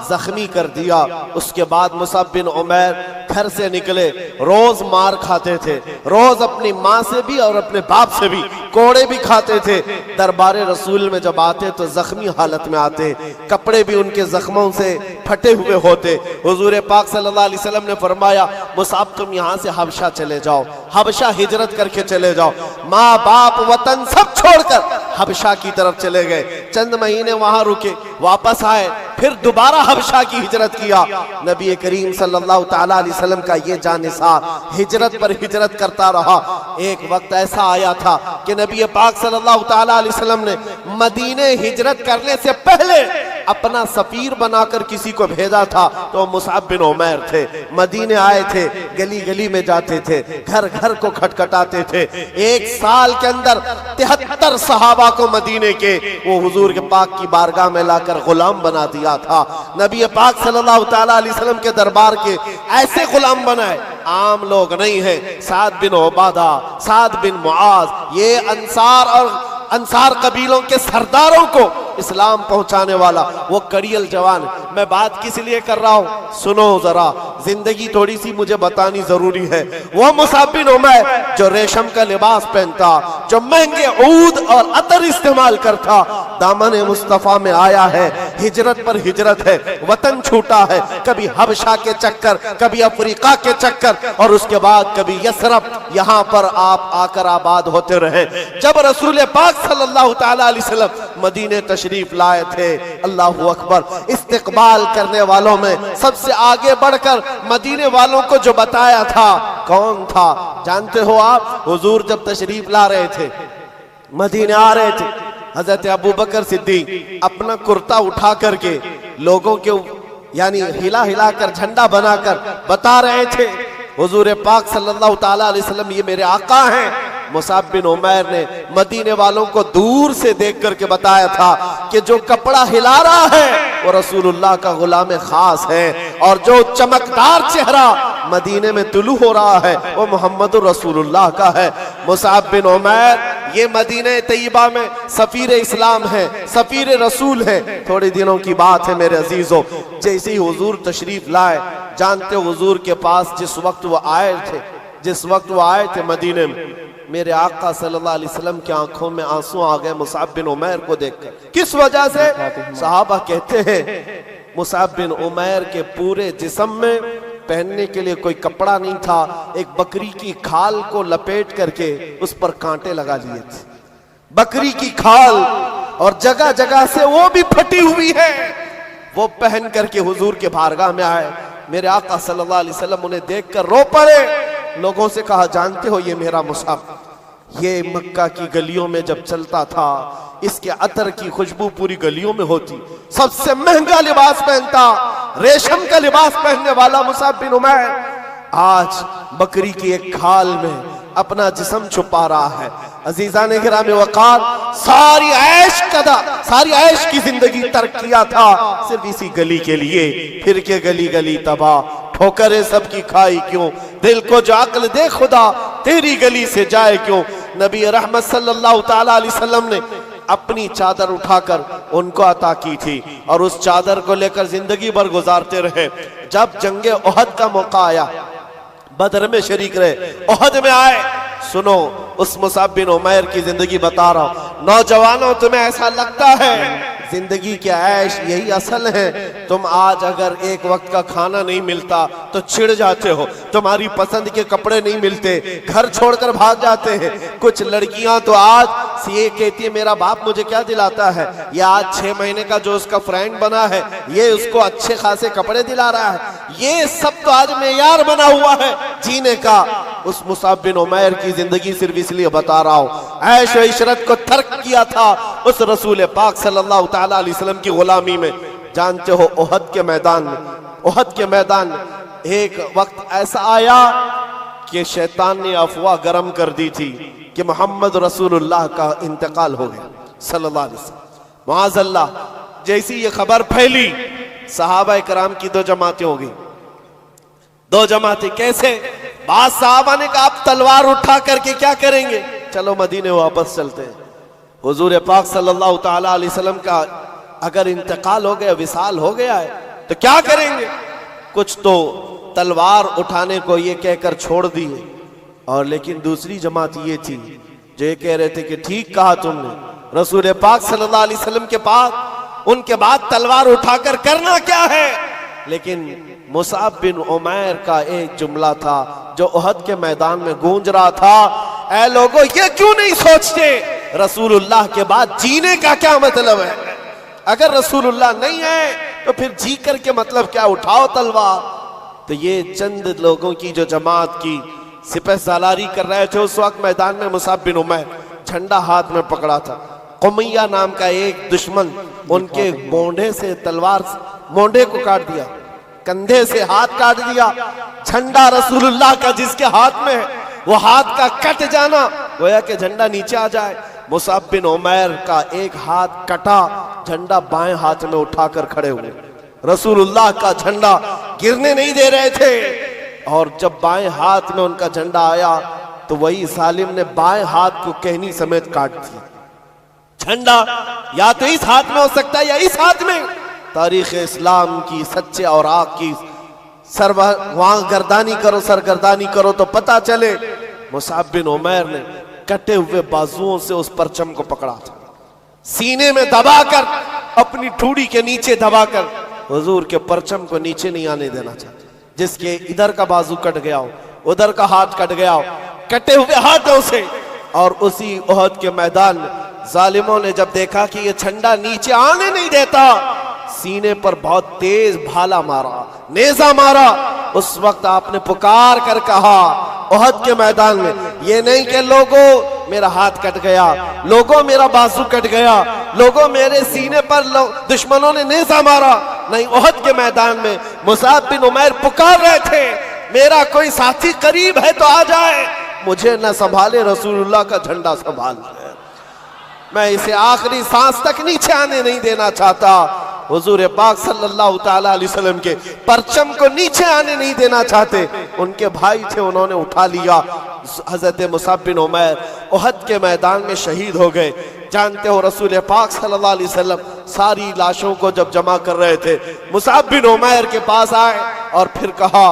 जख्मी कर दिया। उसके बाद मुसअब बिन उमैर घर से निकले, रोज मार खाते थे, रोज अपनी माँ से भी और अपने बाप से भी कोड़े भी खाते थे। दरबारे रसूल में जब आते तो जख्मी हालत में आते, कपड़े भी उनके जख्मों से फटे हुए होते। हुजूर पाक सल्लल्लाहु अलैहि वसल्लम ने फरमाया, मुसअब तुम यहाँ से हबशा चले जाओ, हबशा हिजरत करके चले जाओ। माँ बाप वतन सब छोड़कर हबशा की तरफ चले गए। चंद महीने वहां रुके, वापस आए, फिर दोबारा हबशा की हिजरत किया। नबी करीम सल्लल्लाहु ताला अलैहि वसल्लम का ये जानिसार हिजरत पर हिजरत करता रहा। एक वक्त ऐसा आया था कि नबी पाक सल्लल्लाहु ताला अलैहि वसल्लम ने मदीने हिजरत करने से पहले अपना सफीर बनाकर किसी को भेजा था, तो मुसअब बिन उमैर थे। मदीने आए थे, गली गली में जाते थे, घर घर को खटखटाते थे। एक साल के अंदर 73 सहाबा को मदीने के वो हुजूर के पाक की बारगाह में लाकर गुलाम बना दिया था। नबी पाक सल्लल्लाहु ताला अलैहि वसल्लम के दरबार के ऐसे गुलाम बनाए, आम लोग नहीं है। साद बिन उबादा, साद बिन मुआज, ये अंसार और अंसार कबीलों के सरदारों को इस्लाम पहुंचाने वाला, वो कड़ियल जवान। मैं बात किस लिए कर रहा हूं, सुनो जरा, जिंदगी थोड़ी सी मुझे बतानी जरूरी है। वो मुसाब बिन उमैर जो रेशम का लिबास पहनता, जो महंगे ऊद और अतर इस्तेमाल करता, दामन मुस्तफा में आया है, हिजरत पर हिजरत है, वतन छूटा है, कभी हबशा के चक्कर, कभी अफ्रीका के चक्कर, और उसके बाद कभी यसरफ, यहाँ पर आप आकर आबाद होते रहे। जब रसूल पाक सल्लल्लाहु तआला अलैहि वसल्लम मदीने तशरीफ लाए थे, अल्लाहु अकबर, इस्तिकबाल करने वालों में सबसे आगे बढ़कर मदीने वालों को जो बताया था, कौन था जानते हो आप? हुजूर जब तशरीफ ला रहे थे, मदीने आ रहे थे, हजरत अबू बकर सिद्दीक अपना कुर्ता उठा करके लोगों के यानी हिला हिला कर झंडा बनाकर बता रहे थे, हुजूर पाक सल्लल्लाहु तआला अलैहि वसल्लम ये मेरे आका हैं। मुसाब बिन उमैर ने मदीने वालों को दूर से देख करके बताया था कि जो कपड़ा हिला रहा है वो रसूलुल्लाह का गुलाम खास है, और जो चमकदार चेहरा मदीने में तुलू हो रहा है वो मोहम्मद रसूलुल्लाह का है। मुसाब बिन उमैर ये मदीने तैयबा में सफीर इस्लाम है, सफीर रसूल है। थोड़े दिनों की बात है मेरे अजीजों, जैसे ही हुजूर तशरीफ लाए, जानते हो हुजूर के पास जिस वक्त वो आए थे मदीने में, मेरे आका सल्लल्लाहु अलैहि वसल्लम की आंखों में आंसू आ गए मुसाब बिन उमैर को देखकर। किस वजह से? सहाबा कहते हैं मुसाब बिन उमैर के पूरे जिस्म में पहनने के लिए कोई कपड़ा नहीं था, एक बकरी की खाल को लपेट करके उस पर कांटे लगा लिए थे, बकरी की खाल, और जगह जगह से वो भी फटी हुई है। वो पहन करके हुजूर के बारगाह में आए, मेरे आका सल्लल्लाहु अलैहि वसल्लम उन्हें देखकर रो पड़े। लोगों से कहा, जानते हो ये मेरा मुसाब, ये मक्का की गलियों में जब चलता था, इसके अतर की खुशबू पूरी गलियों में होती, सबसे महंगा लिबास पहनता, रेशम का लिबास पहनने वाला मुसाब बिन उमैर आज बकरी की एक खाल में अपना जिस्म छुपा रहा है। अजीजा ने गिरामे वकार, सारी ऐश की जिंदगी तर्क किया था सिर्फ इसी गली के लिए, फिर के गली गली तबाह, ठोकरें सबकी खाई क्यों, दिल को जो अक्ल दे खुदा, तेरी गली से जाए क्यों। नबी रहमत सल्लल्लाहु तआला अलैहि वसल्लम ने अपनी चादर उठाकर उनको अता की थी, और उस चादर को लेकर जिंदगी भर गुजारते रहे। जब जंगे ओहद का मौका आया, बदर में शरीक रहे, ओहद में आए, सुनो उस मुसाब बिन उमैर की जिंदगी बता रहा हूं। नौजवानों, तुम्हें ऐसा लगता है जिंदगी की ऐश यही असल है? तुम आज अगर एक वक्त का खाना नहीं मिलता तो चिढ़ जाते हो, तुम्हारी पसंद के कपड़े नहीं मिलते, घर छोड़कर भाग जाते हैं। कुछ लड़कियां तो आज ये कहती है, मेरा बाप मुझे क्या दिलाता है, ये आज 6 महीने का जो उसका फ्रेंड बना है ये उसको अच्छे खासे कपड़े दिला रहा है। ये सब तो आज मेयार बना हुआ है जीने का। उस मुसाब बिन उमैर की जिंदगी सिर्फ इसलिए बता रहा हूं, ऐश व इशरत को तर्क किया था उस रसूल पाक सल्लल्लाहु तआला अलैहि वसल्लम की गुलामी में। जानते हो ओहद के मैदान में एक वक्त ऐसा आया कि शैतान ने अफवाह गरम कर दी थी कि मोहम्मद रसूलुल्लाह का इंतकाल हो गया सल्लल्लाहु अलैहि वसल्लम। माअज़ल्लाह, जैसी ये खबर फैली, सहाबा कराम की 2 जमातें हो गई। 2 जमातें कैसे? बाद सहाबा ने कहा, आप तलवार उठा करके क्या करेंगे, चलो मदीने वापस चलते हैं। हुजूर पाक सल्लल्लाहु तआला अलैहि वसल्लम का अगर इंतकाल हो गया, विसाल हो गया है, तो क्या करेंगे? कुछ तो तलवार उठाने को ये कहकर छोड़ दिए, और लेकिन दूसरी जमात ये थी जो ये कह रहे थे कि ठीक कहा तुमने, रसूल पाक सल्लल्लाहु अलैहि वसल्लम के पास उनके बाद तलवार उठाकर करना क्या है। लेकिन मुसाब बिन उमैर का एक जुमला था जो ओहद के मैदान में गूंज रहा था, ऐ लोगों, ये क्यों नहीं सोचते रसूलुल्लाह के बाद जीने का क्या मतलब है? अगर रसूलुल्लाह नहीं है तो फिर जी कर के मतलब क्या, उठाओ तलवार। तो ये चंद लोगों की जो जमात की सिपह सालारी कर रहे थे उस वक्त मैदान में, मुसाब बिन उमैर झंडा हाथ में पकड़ा था। कुमैया नाम का एक दुश्मन उनके मोंढे से तलवार, मोंढे को काट दिया, कंधे से हाथ काट दिया। झंडा रसूलुल्लाह का जिसके हाथ में है, वो हाथ का कट जाना गोया कि झंडा नीचे आ जाए। मुसाब बिन उमैर का एक हाथ कटा, झंडा बाएं हाथ में उठाकर खड़े हुए, रसूलुल्लाह का झंडा गिरने नहीं दे रहे थे। और जब बाएं हाथ में उनका झंडा आया तो वही सालिम ने बाएं हाथ को कहनी समेत काट दिया। झंडा या तो इस हाथ में हो सकता है या इस हाथ में। तारीख इस्लाम की सच्चे और आग की वहां गर्दानी करो, सरगर्दानी करो तो पता चले मुसाब बिन उमैर ने कटे हुए बाजुओं से उस परचम को पकड़ा था, सीने में दबाकर, अपनी ठूड़ी के नीचे दबाकर हुजूर के परचम को नीचे नहीं आने देना चाहते। जिसके इधर का बाजू कट गया हो, उधर का हाथ कट गया हो, कटे हुए हाथों से। और उसी ओहद के मैदान में जालिमों ने जब देखा कि ये झंडा नीचे आने नहीं देता, सीने पर बहुत तेज भाला मारा, नेजा मारा। उस वक्त आपने पुकार कर कहा ओहद के मैदान में, ये नहीं कि लोगों मेरा हाथ कट गया, लोगों मेरा बाजू कट गया, लोगों मेरे सीने पर दुश्मनों ने नेजा मारा। नहीं, ओहद के मैदान में मुसाब बिन उमैर पुकार रहे थे, मेरा कोई साथी करीब है तो आ जाए, मुझे न संभाले रसूलुल्लाह का झंडा संभाल ले, मैं इसे आखिरी सांस तक नीचे आने नहीं देना चाहता। हुजूर पाक सल्लल्लाहु ताला अलैहि वसल्लम के परचम को नीचे आने नहीं देना चाहते। उनके भाई थे, उन्होंने उठा लिया। हजरत मुसाब बिन उमैर ओहद के मैदान में शहीद हो गए। जानते हो रसूल पाक सल्लल्लाहु अलैहि वसल्लम सारी लाशों को जब जमा कर रहे थे, मुसाब बिन उमैर के पास आए और फिर कहा,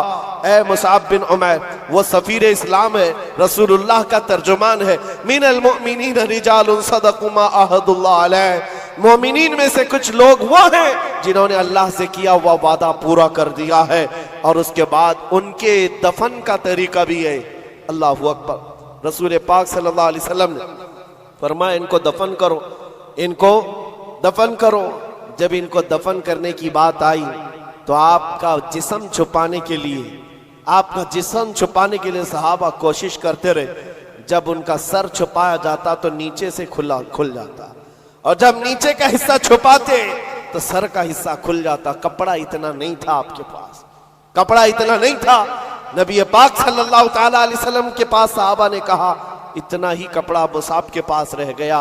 ए मुसाब बिन उमैर, वो सफीर इस्लाम है, रसूलुल्लाह का तर्जुमान है। मिनल मुमिनीन रिजालुन सदक़ू मा अहदुल्लाह अलैह, मोमिनीन में से कुछ लोग वो हैं जिन्होंने अल्लाह से किया हुआ वादा पूरा कर दिया है। और उसके बाद उनके दफन का तरीका भी है। अल्लाहु अकबर। रसूल पाक सल्लल्लाहु अलैहि वसल्लम ने फरमाया, इनको दफन करो, इनको दफन करो। जब इनको दफन करने की बात आई तो आपका जिस्म छुपाने के लिए, आपका जिस्म छुपाने के लिए सहाबा कोशिश करते रहे। जब उनका सर छुपाया जाता तो नीचे से खुल जाता, और जब नीचे का हिस्सा छुपाते तो सर का हिस्सा खुल जाता। कपड़ा इतना नहीं था आपके पास, कपड़ा इतना नहीं था। नबी पाक सल्लल्लाहु ताला अलैहि वसल्लम के पास सहाबा ने कहा, इतना ही कपड़ा मुसाब के पास रह गया।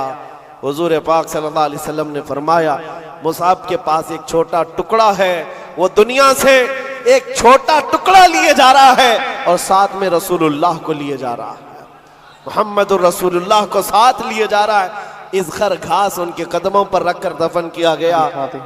हुजूर पाक सल्लल्लाहु अलैहि वसल्लम ने फरमाया, मुसाब के पास एक छोटा टुकड़ा है, वो दुनिया से एक छोटा टुकड़ा लिए जा रहा है और साथ में रसूलुल्लाह को लिए जा रहा है, मुहम्मदुर रसूलुल्लाह को साथ लिए जा रहा है। इस घर घास उनके कदमों पर रखकर दफन किया गया।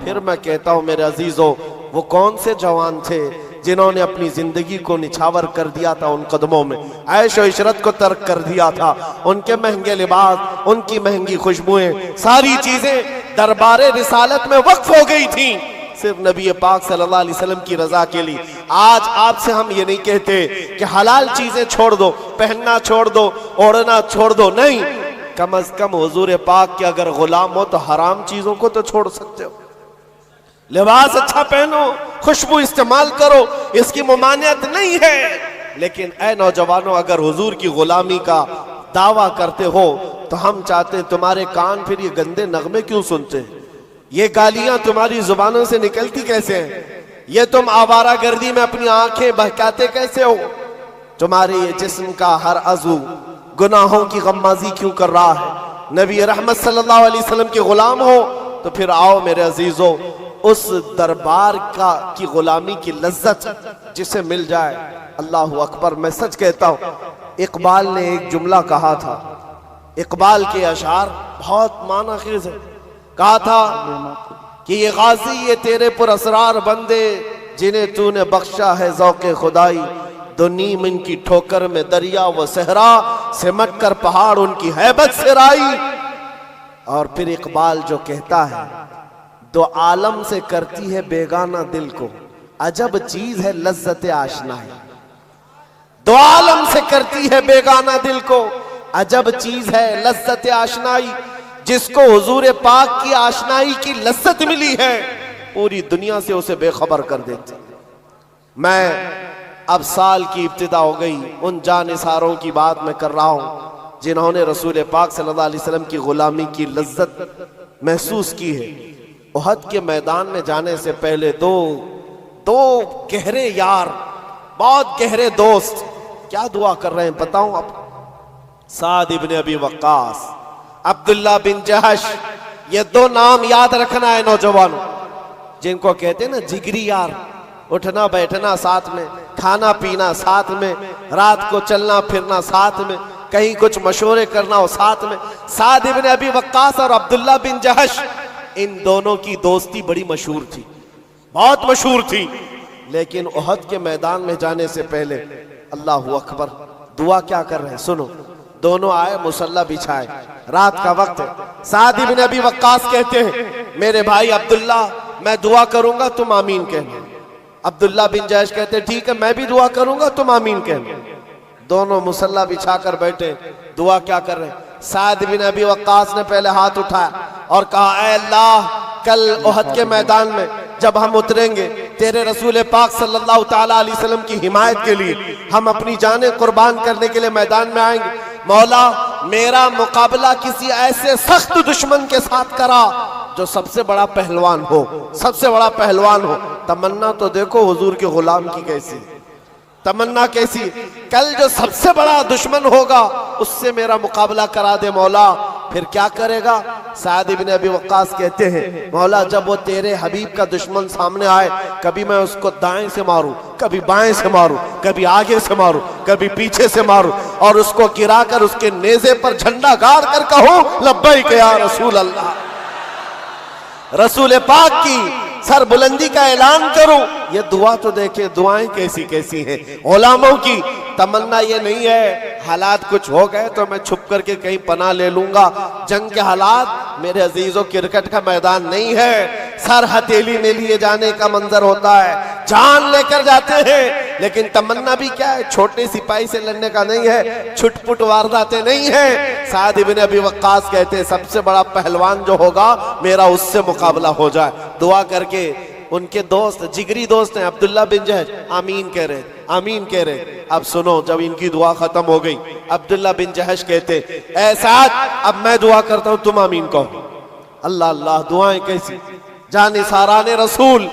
फिर मैं कहता हूं मेरे अजीजों, वो कौन से जवान थे जिन्होंने अपनी जिंदगी को निछावर कर दिया था उन कदमों में, ऐश और इशरत को तर्क कर दिया था। उनके महंगे लिबास, उनकी महंगी खुशबुएं, सारी चीजें दरबारे रिसालत में वक्फ हो गई थी सिर्फ नबी पाक सल्लल्लाहु अलैहि वसल्लम की रजा के लिए। आज आपसे हम ये नहीं कहते कि हलाल चीजें छोड़ दो, पहनना छोड़ दो, ओढ़ना छोड़ दो, नहीं, कम अज कम हुजूर पाक के अगर गुलाम हो तो हराम चीजों को तो छोड़ सकते हो। लिबास अच्छा पहनो, खुशबू इस्तेमाल करो, इसकी मुमानियत नहीं है। लेकिन ऐ नौजवानों, अगर हुजूर की गुलामी का दावा करते हो तो हम चाहते हैं तुम्हारे कान फिर ये गंदे नगमे क्यों सुनते हैं, ये गालियां तुम्हारी जुबानों से निकलती कैसे हैं, ये तुम आवारागर्दी में अपनी आंखें बहकाते कैसे हो, तुम्हारे ये जिस्म का हर अज़ू गुनाहों की गम्माजी क्यों कर रहा है। नबी रहमत सल्लल्लाहु अलैहि वसल्लम के गुलाम हो तो फिर आओ मेरे अजीजों, उस दरबार का की गुलामी की लज्जत जिसे मिल जाए। अल्लाहु अकबर। मैं सच कहता हूं, इकबाल ने एक जुमला कहा था, इकबाल के अशार बहुत मानाखेज है। कहा था कि ये गाजी ये तेरे पुरअसरार बंदे जिन्हें तूने बख्शा है ज़ौक़े खुदाई, दो नीम इनकी ठोकर में दरिया व सहरा, सिमट कर पहाड़ उनकी हैबत से राई। और फिर इकबाल जो कहता है, दो आलम से करती है बेगाना दिल को, अजब चीज है लज्जत आशनाई। दो आलम से करती है बेगाना दिल को, अजब चीज है लज्जत आशनाई। जिसको हुजूर पाक की आशनाई की लज्जत मिली है, पूरी दुनिया से उसे बेखबर कर देती। मैं अब साल की इब्तिदा हो गई, उन जानिसारों की बात मैं कर रहा हूं जिन्होंने रसूल पाक सल्लल्लाहु अलैहि वसल्लम की गुलामी की लज्जत महसूस की है। उहद के मैदान में जाने से पहले दो गहरे यार, बहुत गहरे दोस्त क्या दुआ कर रहे हैं बताऊं आप? साद इब्न अबी वक्कास, अब्दुल्ला बिन जहश, ये दो नाम याद रखना है नौजवानों, जिनको कहते हैं ना जिगरी यार। उठना बैठना साथ में, खाना पीना साथ में, रात को चलना फिरना साथ में, कहीं कुछ मशवरे करना हो साथ में। साद इब्न अबी वक्कास और अब्दुल्ला बिन जहश, इन दोनों की दोस्ती बड़ी मशहूर थी, बहुत मशहूर थी। लेकिन उहद के मैदान में जाने से पहले अल्लाहु अकबर, दुआ क्या कर रहे हैं सुनो। दोनों आए, मुसल्ला बिछाए, रात का वक्त है। साद इब्न अबी वक्कास कहते हैं मेरे भाई अब्दुल्ला, मैं दुआ करूंगा तुम आमीन कहना। अब्दुल्ला बिन जहश कहते ठीक है, मैं भी दुआ करूंगा तुम आमीन कहना। दोनों मुसल्ला बिछाकर बैठे, दुआ क्या कर रहे हैं। साद बिन अबी वक्कास ने पहले हाथ उठाया और कहा, ऐ अल्लाह, कल उहद के मैदान में जब हम उतरेंगे, तेरे रसूल पाक सल्लल्लाहु ताला अलैहि वसल्लम की हिमायत के लिए हम अपनी जानें कुर्बान करने के लिए मैदान में आएंगे। मौला, मेरा मुकाबला किसी ऐसे सख्त दुश्मन के साथ करा जो सबसे बड़ा पहलवान हो, सबसे बड़ा पहलवान हो। तमन्ना तो देखो हुजूर के गुलाम की कैसी, तमन्ना कैसी। कल जो सबसे बड़ा दुश्मन होगा उससे मेरा मुकाबला करा दे मौला। फिर क्या करेगा। साद इब्न अबी वक्कास कहते हैं मौला, जब वो तेरे हबीब का दुश्मन सामने आए, कभी मैं उसको दाएं से मारूं, कभी बाएं से मारूं, कभी आगे से मारूं, कभी पीछे से मारूं, और उसको गिराकर उसके नेज़े पर झंडा गाड़ कर कहूं लब्बैक या रसूल अल्लाह, रसूल पाक की सर बुलंदी का ऐलान करूं। ये दुआ तो देखे, दुआएं कैसी कैसी हैं। उलमाओं की तमन्ना ये नहीं है हालात कुछ हो गए तो मैं छुप करके कहीं पनाह ले लूंगा। जंग के हालात मेरे अजीजों, क्रिकेट का मैदान नहीं है, सर हथेली में लिए जाने का मंजर होता है, जान लेकर जाते हैं। लेकिन तमन्ना भी क्या है, छोटे सिपाही से लड़ने का नहीं है, छुटपुट वारदातें नहीं है। साद इब्न अबी वक्कास कहते हैं सबसे बड़ा पहलवान जो होगा मेरा उससे मुकाबला हो जाए। दुआ करके उनके दोस्त, जिगरी दोस्त हैं अब्दुल्ला बिन जहश, आमीन कह रहे, आमीन कह रहे। अब सुनो, जब इनकी दुआ खत्म हो गई, अब्दुल्ला बिन जहश कहते ऐ साद, अब मैं दुआ करता हूं तुम आमीन कहो। अल्लाह अल्लाह, दुआएं कैसी, जाने साराने रसूल।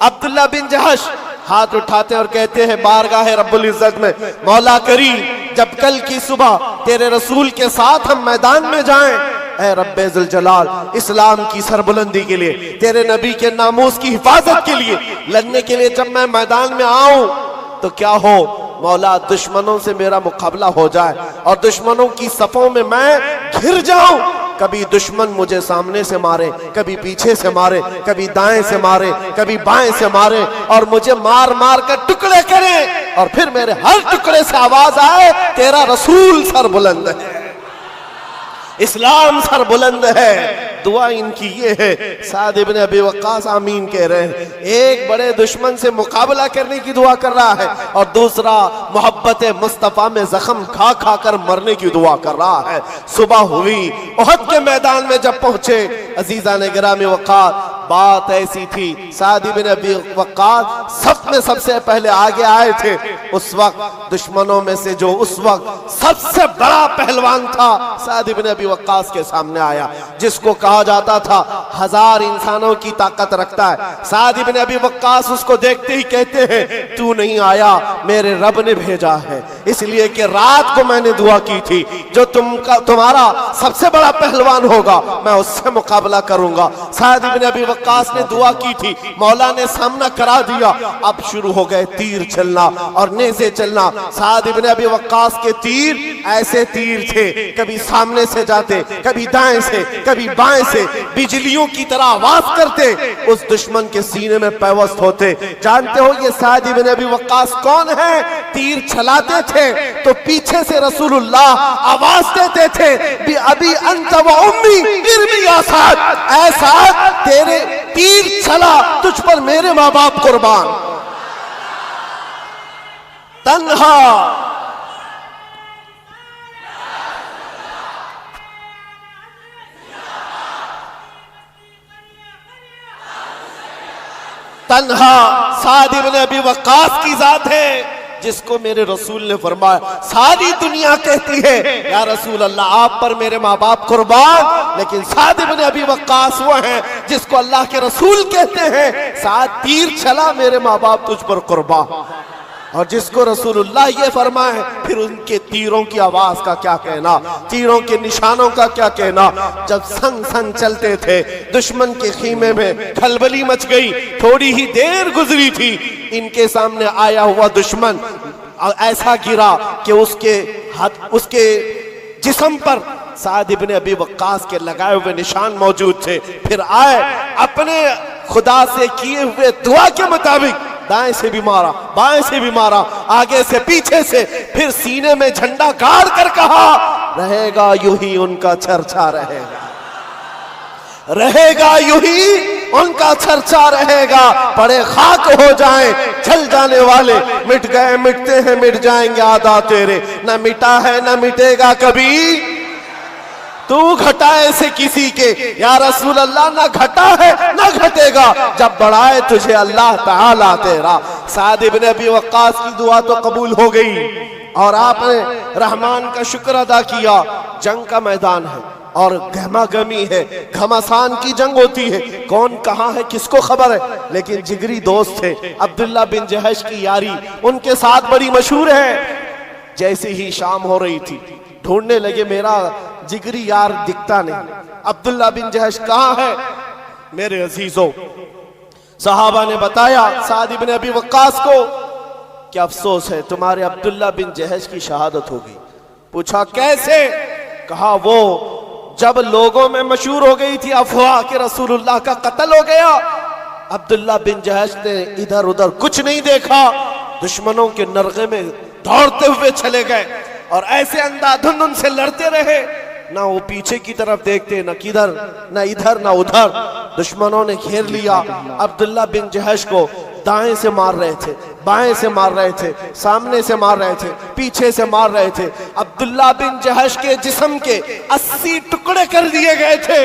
अब्दुल्ला बिन जहश हाथ उठाते और कहते हैं बारगाह रब्बुल इज्जत में, मौला करीम, जब कल की सुबह तेरे रसूल के साथ हम मैदान में जाएं, ऐ रब्बे जुल जलाल, इस्लाम की सरबुलंदी के लिए, तेरे नबी के नामूस की हिफाजत के लिए लड़ने के लिए जब मैं मैदान में आऊं तो क्या हो मौला, दुश्मनों से मेरा मुकाबला हो जाए और दुश्मनों की सफों में मैं घिर जाऊं। कभी दुश्मन मुझे सामने से मारे, कभी पीछे से मारे, कभी दाएं से मारे, कभी बाएं से मारे, और मुझे मार मार कर टुकड़े करे, और फिर मेरे हर टुकड़े से आवाज आए तेरा रसूल सर बुलंद है, इस्लाम सर बुलंद है। दुआ इनकी ये है। साद इब्न अबी वक्कास आमीन कह रहे हैं। एक बड़े दुश्मन से मुकाबला करने की दुआ कर रहा है और दूसरा मोहब्बत मुस्तफा में जख्म खा खा कर मरने की दुआ कर रहा है। सुबह हुई, उहद के मैदान में जब पहुंचे, अजीजान गिरामी वक़ार, बात ऐसी थी, साद इब्न अबी वक्कास सब में सबसे पहले आगे आए थे। उस वक्त दुश्मनों में से जो उस वक्त सबसे बड़ा पहलवान था, साद इब्न अबी वक्कास के सामने आया, जिसको कहा जाता था 1000 इंसानों की ताकत रखता है। साद इब्न अबी वक्कास उसको देखते ही कहते हैं तू नहीं आया, मेरे रब ने भेजा है, इसलिए कि रात को मैंने दुआ की थी जो तुम्हारा सबसे बड़ा पहलवान होगा मैं उससे मुकाबला करूंगा। साद इब्न अबी वक्कास ने दुआ की थी, मौला ने सामना करा दिया। अब शुरू हो गए तीर चलना और नेज़े चलना। साद इब्न अबी वक्कास के तीर ऐसे तीर थे, कभी सामने से जाते, कभी दाएं से, कभी बाएं से, बिजलियों की तरह आवाज करते, उस दुश्मन के सीने में पैवस्त होते। जानते हो ये साद इब्न अबी वक्कास कौन है? तीर चलाते थे तो पीछे से रसूलुल्लाह आवाज देते थे, भी अभी अंत व उम्मी इरमी या साद, ऐ साद तेरे तीर चला, तुझ पर मेरे माँ बाप कुर्बान। तन्हा तन्हा साद इब्न अबी वक्कास की जात है जिसको मेरे रसूल ने फरमाया, सारी दुनिया कहती है या रसूल अल्लाह आप पर मेरे माँ बाप कुर्बान, लेकिन साद इब्न अबी वक्कास वो हैं जिसको अल्लाह के रसूल कहते हैं साद तीर चला मेरे माँ बाप तुझ पर कुर्बान। और जिसको रसूलुल्लाह ये फरमाए, फिर उनके तीरों की आवाज का क्या कहना, तीरों के निशानों का क्या कहना। जब संग संग चलते थे, दुश्मन के खीमे में खलबली मच गई। थोड़ी ही देर गुजरी थी, इनके सामने आया हुआ दुश्मन ऐसा गिरा कि उसके जिस्म पर साद इब्ने अबी वक्कास के लगाए हुए निशान मौजूद थे। फिर आए, अपने खुदा से किए हुए दुआ के मुताबिक दाएं से भी मारा, बाएं से भी मारा, आगे से पीछे से, फिर सीने में झंडा गाड़ कर कहा, रहेगा यूं ही उनका चर्चा रहेगा, रहेगा यूं ही उनका चर्चा रहेगा। पड़े खाक हो जाएं चल जाने वाले, मिट गए मिटते हैं मिट जाएंगे आदा तेरे, न मिटा है न मिटेगा कभी तू घटाए से किसी के, या रसूल अल्लाह ना घटा है ना घटेगा जब बढ़ाए तुझे अल्लाह ताला तेरा। साद इब्ने अबी वक्कास की दुआ तो कबूल हो गई और आपने रहमान का शुक्र अदा किया। जंग का मैदान है और गहमा गमी है, घमासान की जंग होती है, कौन कहाँ है किसको खबर है, लेकिन जिगरी दोस्त थे। अब्दुल्ला बिन जहश की यारी उनके साथ बड़ी मशहूर है। जैसे ही शाम हो रही थी, ढूंढने लगे मेरा जिगरी यार दिखता नहीं, अब्दुल्ला बिन जहश कहाँ है। मेरे अजीजों, सहाबा ने बताया साद इब्ने अबी वक्कास को कि अफसोस है तुम्हारे अब्दुल्ला बिन जहश की शहादत हो गई। पूछा कैसे? कहा वो जब लोगों में मशहूर हो गई थी अफवाह कि रसूलुल्लाह का कत्ल हो गया, अब्दुल्ला बिन जहश ने इधर उधर कुछ नहीं देखा, दुश्मनों के नरगे में दौड़ते हुए चले गए और ऐसे अंधाधुंध उनसे लड़ते रहे, ना वो पीछे की तरफ देखते, ना किधर, ना इधर ना उधर। दुश्मनों ने घेर लिया, अब्दुल्ला बिन जहश को दाएं से मार रहे थे, बाएं से मार रहे थे, सामने से मार रहे थे, पीछे से मार रहे थे। अब्दुल्ला बिन जहश के जिस्म के 80 टुकड़े कर दिए गए थे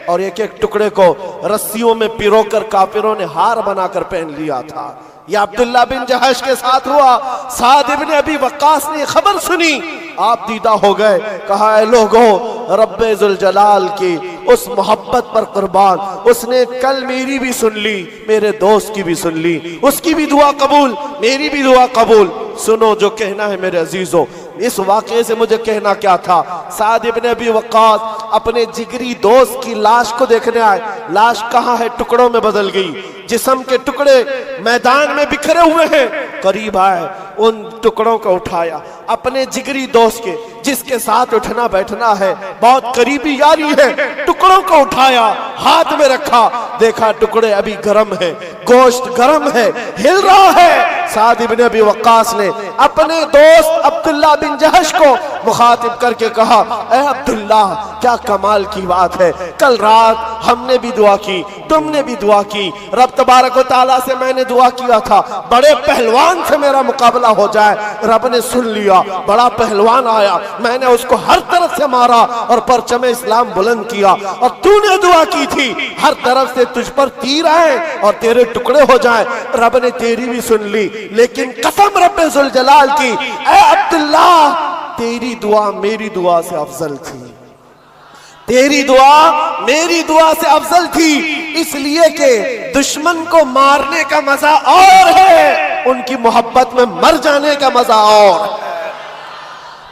और एक एक टुकड़े को रस्सियों में पिरोकर काफिरों ने हार बनाकर पहन लिया था। यह अब्दुल्ला बिन जहश के साथ हुआ। साद इब्ने अबी वक्कास ने खबर सुनी, आप दीदा हो गए। कहा है लोगों, रब्बे जुल जलाल की उस मोहब्बत पर कुर्बान, उसने कल मेरी भी सुन ली, मेरे दोस्त की भी सुन ली, उसकी भी दुआ कबूल, मेरी भी दुआ कबूल। सुनो जो कहना है मेरे अजीजों, इस वाक़े से मुझे कहना क्या था। साद इब्ने अबी वक्कास अपने जिगरी दोस्त की लाश को देखने आए। लाश कहाँ है? टुकड़ों में बदल गई, जिस्म के टुकड़े मैदान में बिखरे हुए हैं। करीब आए, उन टुकड़ों को उठाया, अपने जिगरी दोस्त के जिसके साथ उठना बैठना है, बहुत करीबी यारी है, टुकड़ों को उठाया, हाथ में रखा, देखा टुकड़े अभी गर्म है, गोश्त गर्म है, हिल रहा है। साद इब्ने अबी वक्कास ने अपने दोस्त अब्दुल्ला बिन जहश को मुखातिब करके कहा, ए अब्दुल्ला, क्या कमाल की बात है, कल रात हमने भी दुआ की, तुमने भी दुआ की, रब तबारक व तआला से मैंने दुआ किया था बड़े पहलवान से मेरा मुकाबला हो जाए, रब ने सुन लिया, बड़ा पहलवान आया, मैंने उसको हर तरफ से मारा और परचम इस्लाम बुलंद किया, और तूने दुआ की थी हर तरफ से तुझ पर तीर आए और तेरे टुकड़े हो जाए, रब ने तेरी भी सुन ली। लेकिन कसम रब्बे जुल जलाल की, ए अब्दुल्ला, तेरी दुआ मेरी दुआ से अफजल थी, तेरी दुआ मेरी दुआ से अफजल थी, इसलिए कि दुश्मन को मारने का मजा और है, उनकी मोहब्बत में मर जाने का मजा और है।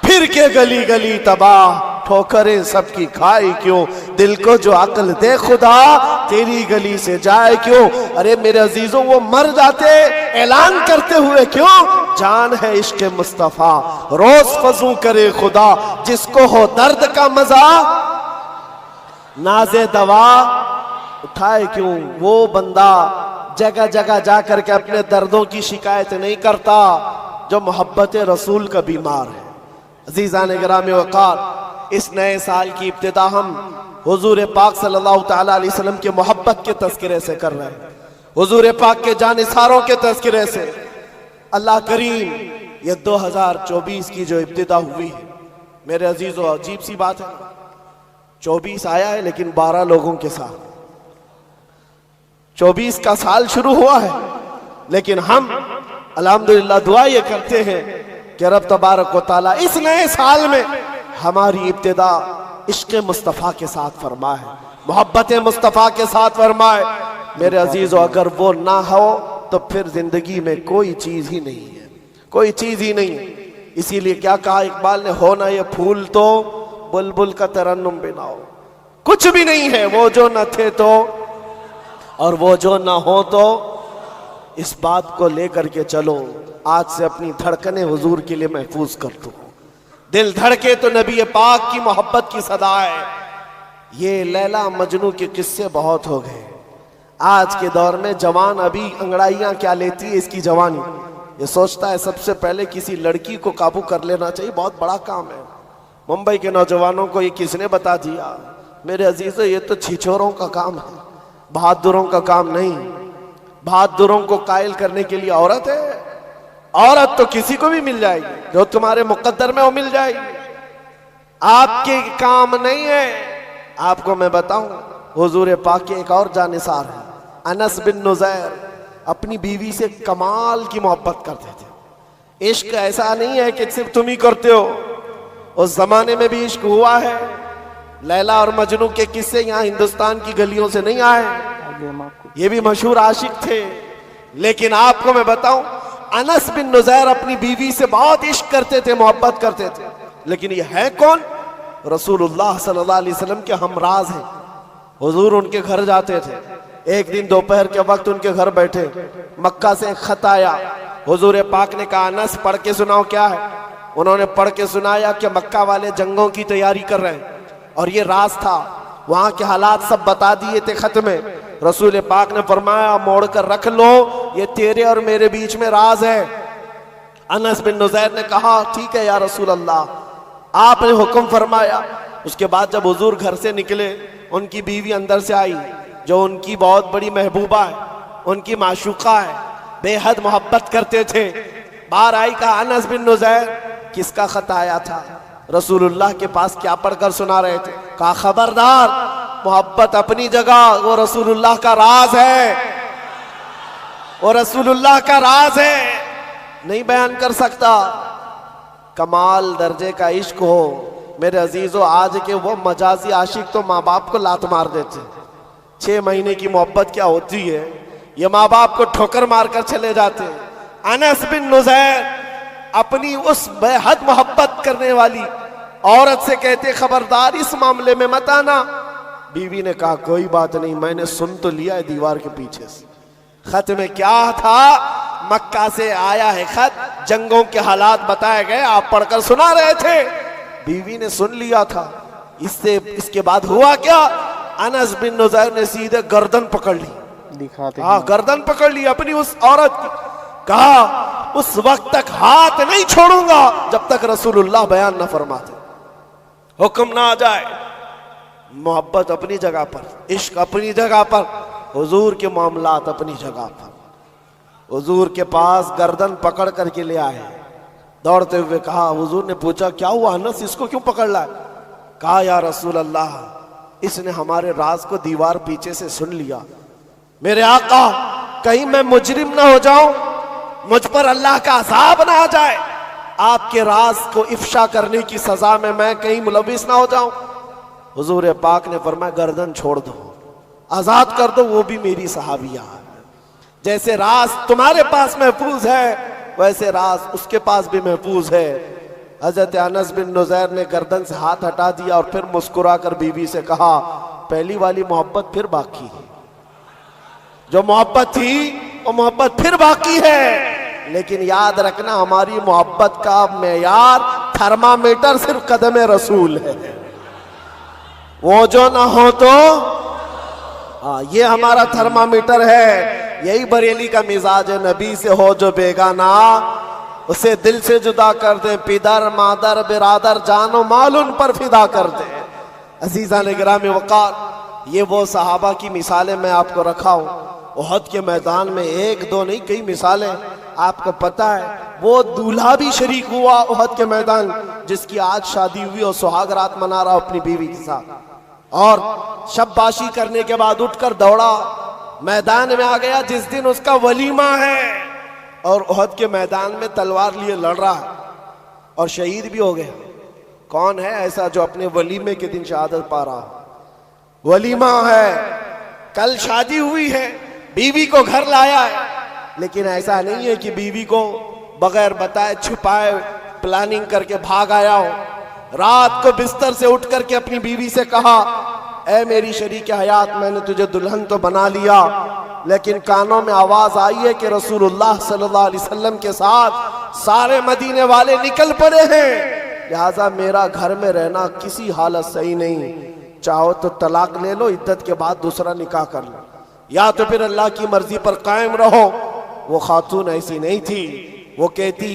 फिर के गली गली तबाह, ठोकरें सबकी खाई क्यों, दिल को जो अक्ल दे खुदा, तेरी गली से जाए क्यों। अरे मेरे अजीजों, वो मर जाते ऐलान करते हुए क्यों, जान है इश्क मुस्तफा, रोज फजू करे खुदा, जिसको हो दर्द का मजा, नाजे दवा उठाए क्यों। वो बंदा जगह जगह जा करके अपने दर्दों की शिकायत नहीं करता जो मोहब्बत रसूल का बीमार है। अजीज़ान गिरामी वक़ार, इस नए साल की इब्तिदा हम हुजूर पाक सल्लल्लाहु तआला अलैहि वसल्लम के मोहब्बत के तज़किरे से कर रहे हैं, हुजूर पाक के जानिसारों के तज़किरे से। अल्लाह करीम, ये 2024 की जो इब्तिदा हुई है मेरे अजीज़ों, अजीब सी बात है, 24 आया है लेकिन 12 लोगों के साथ 24 का साल शुरू हुआ है, लेकिन हम अल्हम्दुलिल्लाह दुआ ये करते हैं कि रब तबारक व तआला इस नए साल में हमारी इब्तिदा इश्क़ मुस्तफ़ा के साथ फरमाए, मोहब्बत मुस्तफ़ा के साथ फरमाए। मेरे अजीज़ों, अगर वो ना हो तो फिर जिंदगी में कोई चीज़ ही नहीं है, कोई चीज़ ही नहीं है। इसीलिए क्या कहा इकबाल ने, हो ना ये फूल तो बुलबुल का तरन्नुम भी ना हो, कुछ भी नहीं है वो जो न थे तो, और वो जो ना हो तो। इस बात को लेकर के चलो, आज से अपनी धड़कने हुजूर के लिए महफूज कर दो, दिल धड़के तो नबी पाक की मोहब्बत की सदा है। ये लैला मजनू के किस्से बहुत हो गए। आज के दौर में जवान अभी अंगड़ाइयां क्या लेती है इसकी जवानी, ये सोचता है सबसे पहले किसी लड़की को काबू कर लेना चाहिए, बहुत बड़ा काम है। मुंबई के नौजवानों को ये किसने बता दिया? मेरे अजीजों, ये तो छिछोरों का काम है, बहादुरों का काम नहीं। बहादुरों को कायल करने के लिए औरत है। औरत तो किसी को भी मिल जाएगी, जो तुम्हारे मुकद्दर में वो मिल जाएगी, आपके काम नहीं है। आपको मैं बताऊं, हुजूर पाक के एक और जानिसार है, अनस बिन नुज़ैर, अपनी बीवी से कमाल की मोहब्बत करते थे। इश्क ऐसा नहीं है कि सिर्फ तुम ही करते हो, उस जमाने में भी इश्क हुआ है। लैला और मजनू के किस्से यहाँ हिंदुस्तान की गलियों से नहीं आए, ये भी मशहूर आशिक थे। लेकिन आपको मैं बताऊं, अनस बिन नुज़ैर अपनी बीवी से बहुत इश्क करते थे, मोहब्बत करते थे। लेकिन ये है कौन? रसूलुल्लाह सल्लल्लाहु अलैहि वसल्लम के हमराज हैं। हुजूर उनके घर जाते थे। एक दिन दोपहर के वक्त उनके घर बैठे, मक्का से एक खत आया। हुजूर पाक ने कहा, अनस पढ़ के सुनाओ क्या है। उन्होंने पढ़ के सुनाया कि मक्का वाले जंगों की तैयारी कर रहे हैं, और ये राज था, वहां के हालात सब बता दिए थे खत में। रसूल पाक ने फरमाया, मोड़ कर रख लो, ये तेरे और मेरे बीच में राज है। अनस बिन नुज़ैर ने कहा, ठीक है या रसूल अल्लाह, आपने हुक्म फरमाया। उसके बाद जब हुजूर घर से निकले, उनकी बीवी अंदर से आई, जो उनकी बहुत बड़ी महबूबा है, उनकी माशूका है, बेहद मोहब्बत करते थे। बाहर आई, कहा, अनस बिन नुज़ैर, किसका खत आया था? रसूलुल्लाह के पास क्या पढ़कर सुना रहे थे? कहा, खबरदार, मोहब्बत अपनी जगह, वो रसूलुल्लाह का राज है, वो रसूलुल्लाह का राज है, नहीं बयान कर सकता। कमाल दर्जे का इश्क हो मेरे अजीजों। आज के वो मजाजी आशिक तो माँ बाप को लात मार देते। 6 महीने की मोहब्बत क्या होती है, ये माँ बाप को ठोकर मारकर चले जाते। अनस बिन नुज़ैर अपनी उस बेहद मोहब्बत करने वाली औरत से कहते, खबरदार इस मामले में मत आना। बीवी ने कहा, कोई बात नहीं, मैंने सुन तो लिया है दीवार के पीछे से। खत में क्या था? मक्का से आया है खत, जंगों के हालात बताए गए, आप पढ़कर सुना रहे थे। बीवी ने सुन लिया था। इसके बाद हुआ क्या? अनस बिन नुज़ैर ने सीधे गर्दन पकड़ ली, दिखाते, हाँ, गर्दन पकड़ ली अपनी उस औरत की। कहा, उस वक्त तक हाथ नहीं छोड़ूंगा जब तक रसूलुल्लाह बयान न फरमाते, हुक्म ना आ जाए। मोहब्बत अपनी जगह पर, इश्क अपनी जगह पर, हुजूर के मामलात अपनी जगह पर। हुजूर के पास गर्दन पकड़ करके ले आए, दौड़ते हुए कहा। हुजूर ने पूछा, क्या हुआ अनस, इसको क्यों पकड़ लाए? कहा, या रसूल अल्लाह, इसने हमारे राज को दीवार पीछे से सुन लिया। मेरे आका, कहीं मैं मुजरिम ना हो जाऊं, मुझ पर अल्लाह का अज़ाब ना आ जाए, आपके राज को इफ्शा करने की सजा में मैं कहीं मुलविस ना हो जाऊं। हुजूर पाक ने फरमाया, गर्दन छोड़ दो, आजाद कर दो, वो भी मेरी सहाबिया है। जैसे राज तुम्हारे पास महफूज है, वैसे राज उसके पास भी महफूज है। हजरत अनस बिन नुज़ैर ने गर्दन से हाथ हटा दिया और फिर मुस्कुरा कर बीवी से कहा, पहली वाली मोहब्बत फिर बाकी है, जो मोहब्बत थी वो मोहब्बत फिर बाकी है। लेकिन याद रखना, हमारी मोहब्बत का मेयार थर्मामीटर सिर्फ कदम रसूल है, वो जो ना हो तो ये हमारा थर्मामीटर है। यही बरेली का मिजाज है, नबी से हो जो बेगाना उसे दिल से जुदा कर दे, पिदर मादर बिरादर जानो माल उन पर फिदा कर दे। अजीजा ने गिरामी वकार, ये वो सहाबा की मिसालें मैं आपको रखा हूँ। उहद के मैदान में एक दो नहीं, कई मिसालें आपको पता है। वो दूल्हा भी शरीक हुआ उहद के मैदान, जिसकी आज शादी हुई और सुहाग रात मना रहा अपनी बीवी के साथ, और शब्बाशी करने के बाद उठकर दौड़ा मैदान में आ गया जिस दिन उसका वलीमा है, और उहद के मैदान में तलवार लिए लड़ रहा है और शहीद भी हो गया। कौन है ऐसा जो अपने वलीमे के दिन शहादत पा रहा हो? वलीमा है, कल शादी हुई है, बीवी को घर लाया है, लेकिन ऐसा नहीं है कि बीवी को बगैर बताए छुपाए प्लानिंग करके भाग आया हो। रात को बिस्तर से उठ करके अपनी बीवी से कहा, ऐ मेरी शरीक हयात, मैंने तुझे दुल्हन तो बना लिया, लेकिन कानों में आवाज आई है कि रसूलुल्लाह सल्लल्लाहु अलैहि वसल्लम के साथ सारे मदीने वाले निकल पड़े हैं। लिहाजा मेरा घर में रहना किसी हालत सही नहीं। चाहो तो तलाक ले लो, इद्दत के बाद दूसरा निकाह कर लो, या तो फिर अल्लाह की मर्जी पर कायम रहो। वो खातून ऐसी नहीं थी। वो कहती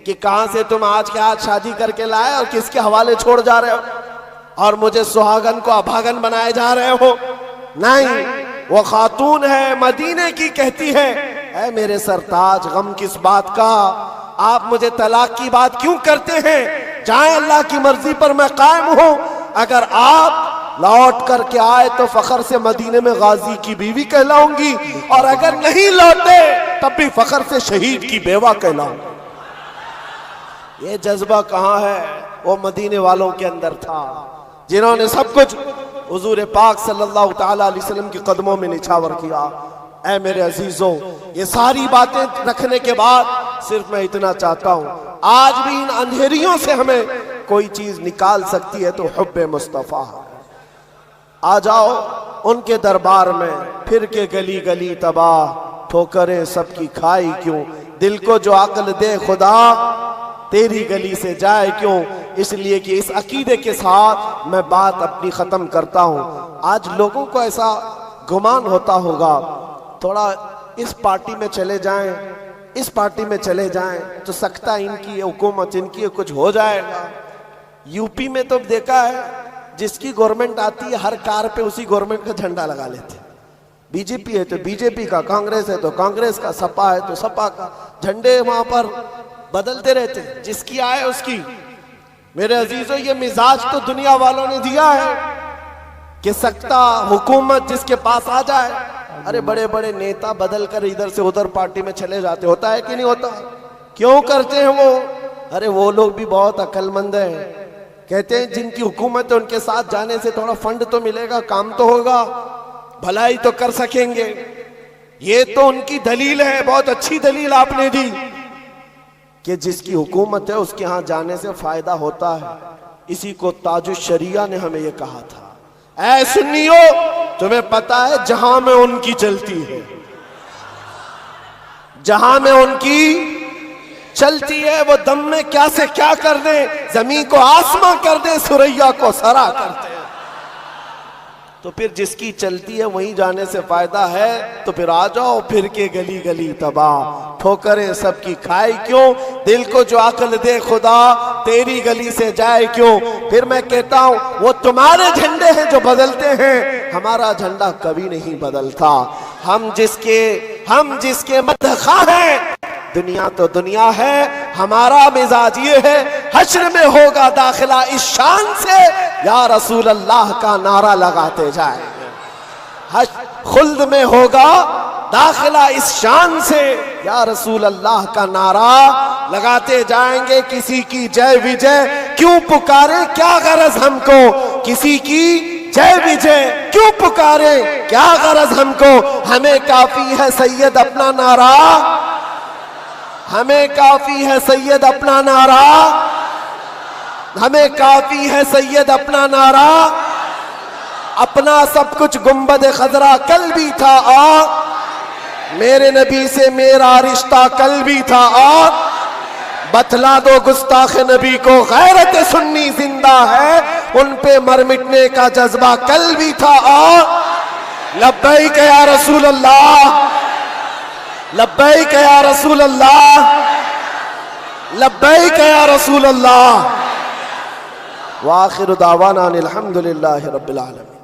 कि कहां से तुम आज के आज शादी करके लाए और किसके हवाले छोड़ जा रहे हो, और मुझे सुहागन को अभागन बनाए जा रहे हो। नहीं, वो खातून है, मदीने की, कहती है ऐ मेरे सरताज, गम किस बात का, आप मुझे तलाक की बात क्यों करते हैं? जाए, अल्लाह की मर्जी पर मैं कायम हूं। अगर आप लौट करके आए तो फखर से मदीने में गाजी की बीवी कहलाऊंगी, और अगर नहीं लौटे तब भी फखर से शहीद की बेवा कहलाऊंगी। ये जज्बा कहाँ है? वो मदीने वालों के अंदर था, जिन्होंने सब कुछ हुजूर पाक सल्लल्लाहु ताला अलैहि वसल्लम के कदमों में निछावर किया। ऐ मेरे अजीजों, ये सारी बातें रखने के बाद सिर्फ मैं इतना चाहता हूं, आज भी इन अंधेरियों से हमें कोई चीज निकाल सकती है तो हुब्बे मुस्तफा। आ जाओ उनके दरबार में, फिर के गली गली तबाह, ठोकरें सबकी खाई क्यों, दिल को जो अक्ल दे खुदा, तेरी गली से जाए क्यों। इसलिए कि इस अकीदे के साथ मैं बात अपनी खत्म करता हूं। आज लोगों को ऐसा गुमान होता होगा, थोड़ा इस पार्टी में चले जाएं, इस पार्टी में चले जाएं तो सकता इनकी हुकूमत, इनकी कुछ हो जाएगा। यूपी में तो देखा है, जिसकी गवर्नमेंट आती है हर कार पे उसी गवर्नमेंट का झंडा लगा लेते। बीजेपी है तो बीजेपी का, कांग्रेस है तो कांग्रेस का, सपा है तो सपा का, झंडे वहां पर बदलते रहते, जिसकी आए उसकी। मेरे अजीजों, ये मिजाज तो दुनिया वालों ने दिया है कि सकता हुकूमत जिसके पास आ जाए। अरे बड़े बड़े नेता बदल कर इधर से उधर पार्टी में चले जाते, होता है कि नहीं होता? क्यों करते हैं वो? अरे वो लोग भी बहुत अक्लमंद हैं। कहते हैं जिनकी हुकूमत है उनके साथ जाने से थोड़ा फंड तो मिलेगा, काम तो होगा, भलाई तो कर सकेंगे। ये तो उनकी दलील है, बहुत अच्छी दलील आपने दी कि जिसकी हुकूमत है उसके यहाँ जाने से फायदा होता है। इसी को ताजुश शरिया ने हमें ये कहा था, ऐ सुन्नियो, तुम्हें पता है जहां में उनकी चलती है, जहां में उनकी चलती है वो दम में क्या से क्या कर दे, जमीन को आसमां कर दे, सुरैया को सरा कर दे। तो फिर जिसकी चलती है वहीं जाने से फायदा है। तो फिर आ जाओ, फिर के गली गली तबाह, ठोकरें सबकी खाई क्यों, दिल को जो अक्ल दे खुदा, तेरी गली से जाए क्यों। फिर मैं कहता हूं, वो तुम्हारे झंडे हैं जो बदलते हैं, हमारा झंडा कभी नहीं बदलता। हम जिसके मदखा हैं, दुनिया तो दुनिया है, हमारा मिजाज ये है, हश्र में होगा दाखिला इस शान से, या रसूल अल्लाह का नारा लगाते जाएंगे। खुल्द में होगा दाखिला इस शान से, या रसूल अल्लाह का नारा लगाते जाएंगे। किसी की जय विजय क्यों पुकारे, क्या गरज हमको, किसी की जय विजय क्यों पुकारे, क्या गरज हमको। हमें काफी है सैयद अपना नारा, हमें काफी है सैयद अपना नारा, हमें काफी है सैयद अपना नारा। अपना सब कुछ गुंबद खजरा कल भी था, और मेरे नबी से मेरा रिश्ता कल भी था, और बतला दो गुस्ताख नबी को गैरत सुन्नी जिंदा है, उन पे मर मिटने का जज्बा कल भी था। और लब्बैक या रसूल अल्लाह, लब्बैक या रसूल अल्लाह, लब्बैक या रसूल अल्लाह। व आखिर दावाना अनिल हम्दुलिल्लाहि रब्बिल आलमीन।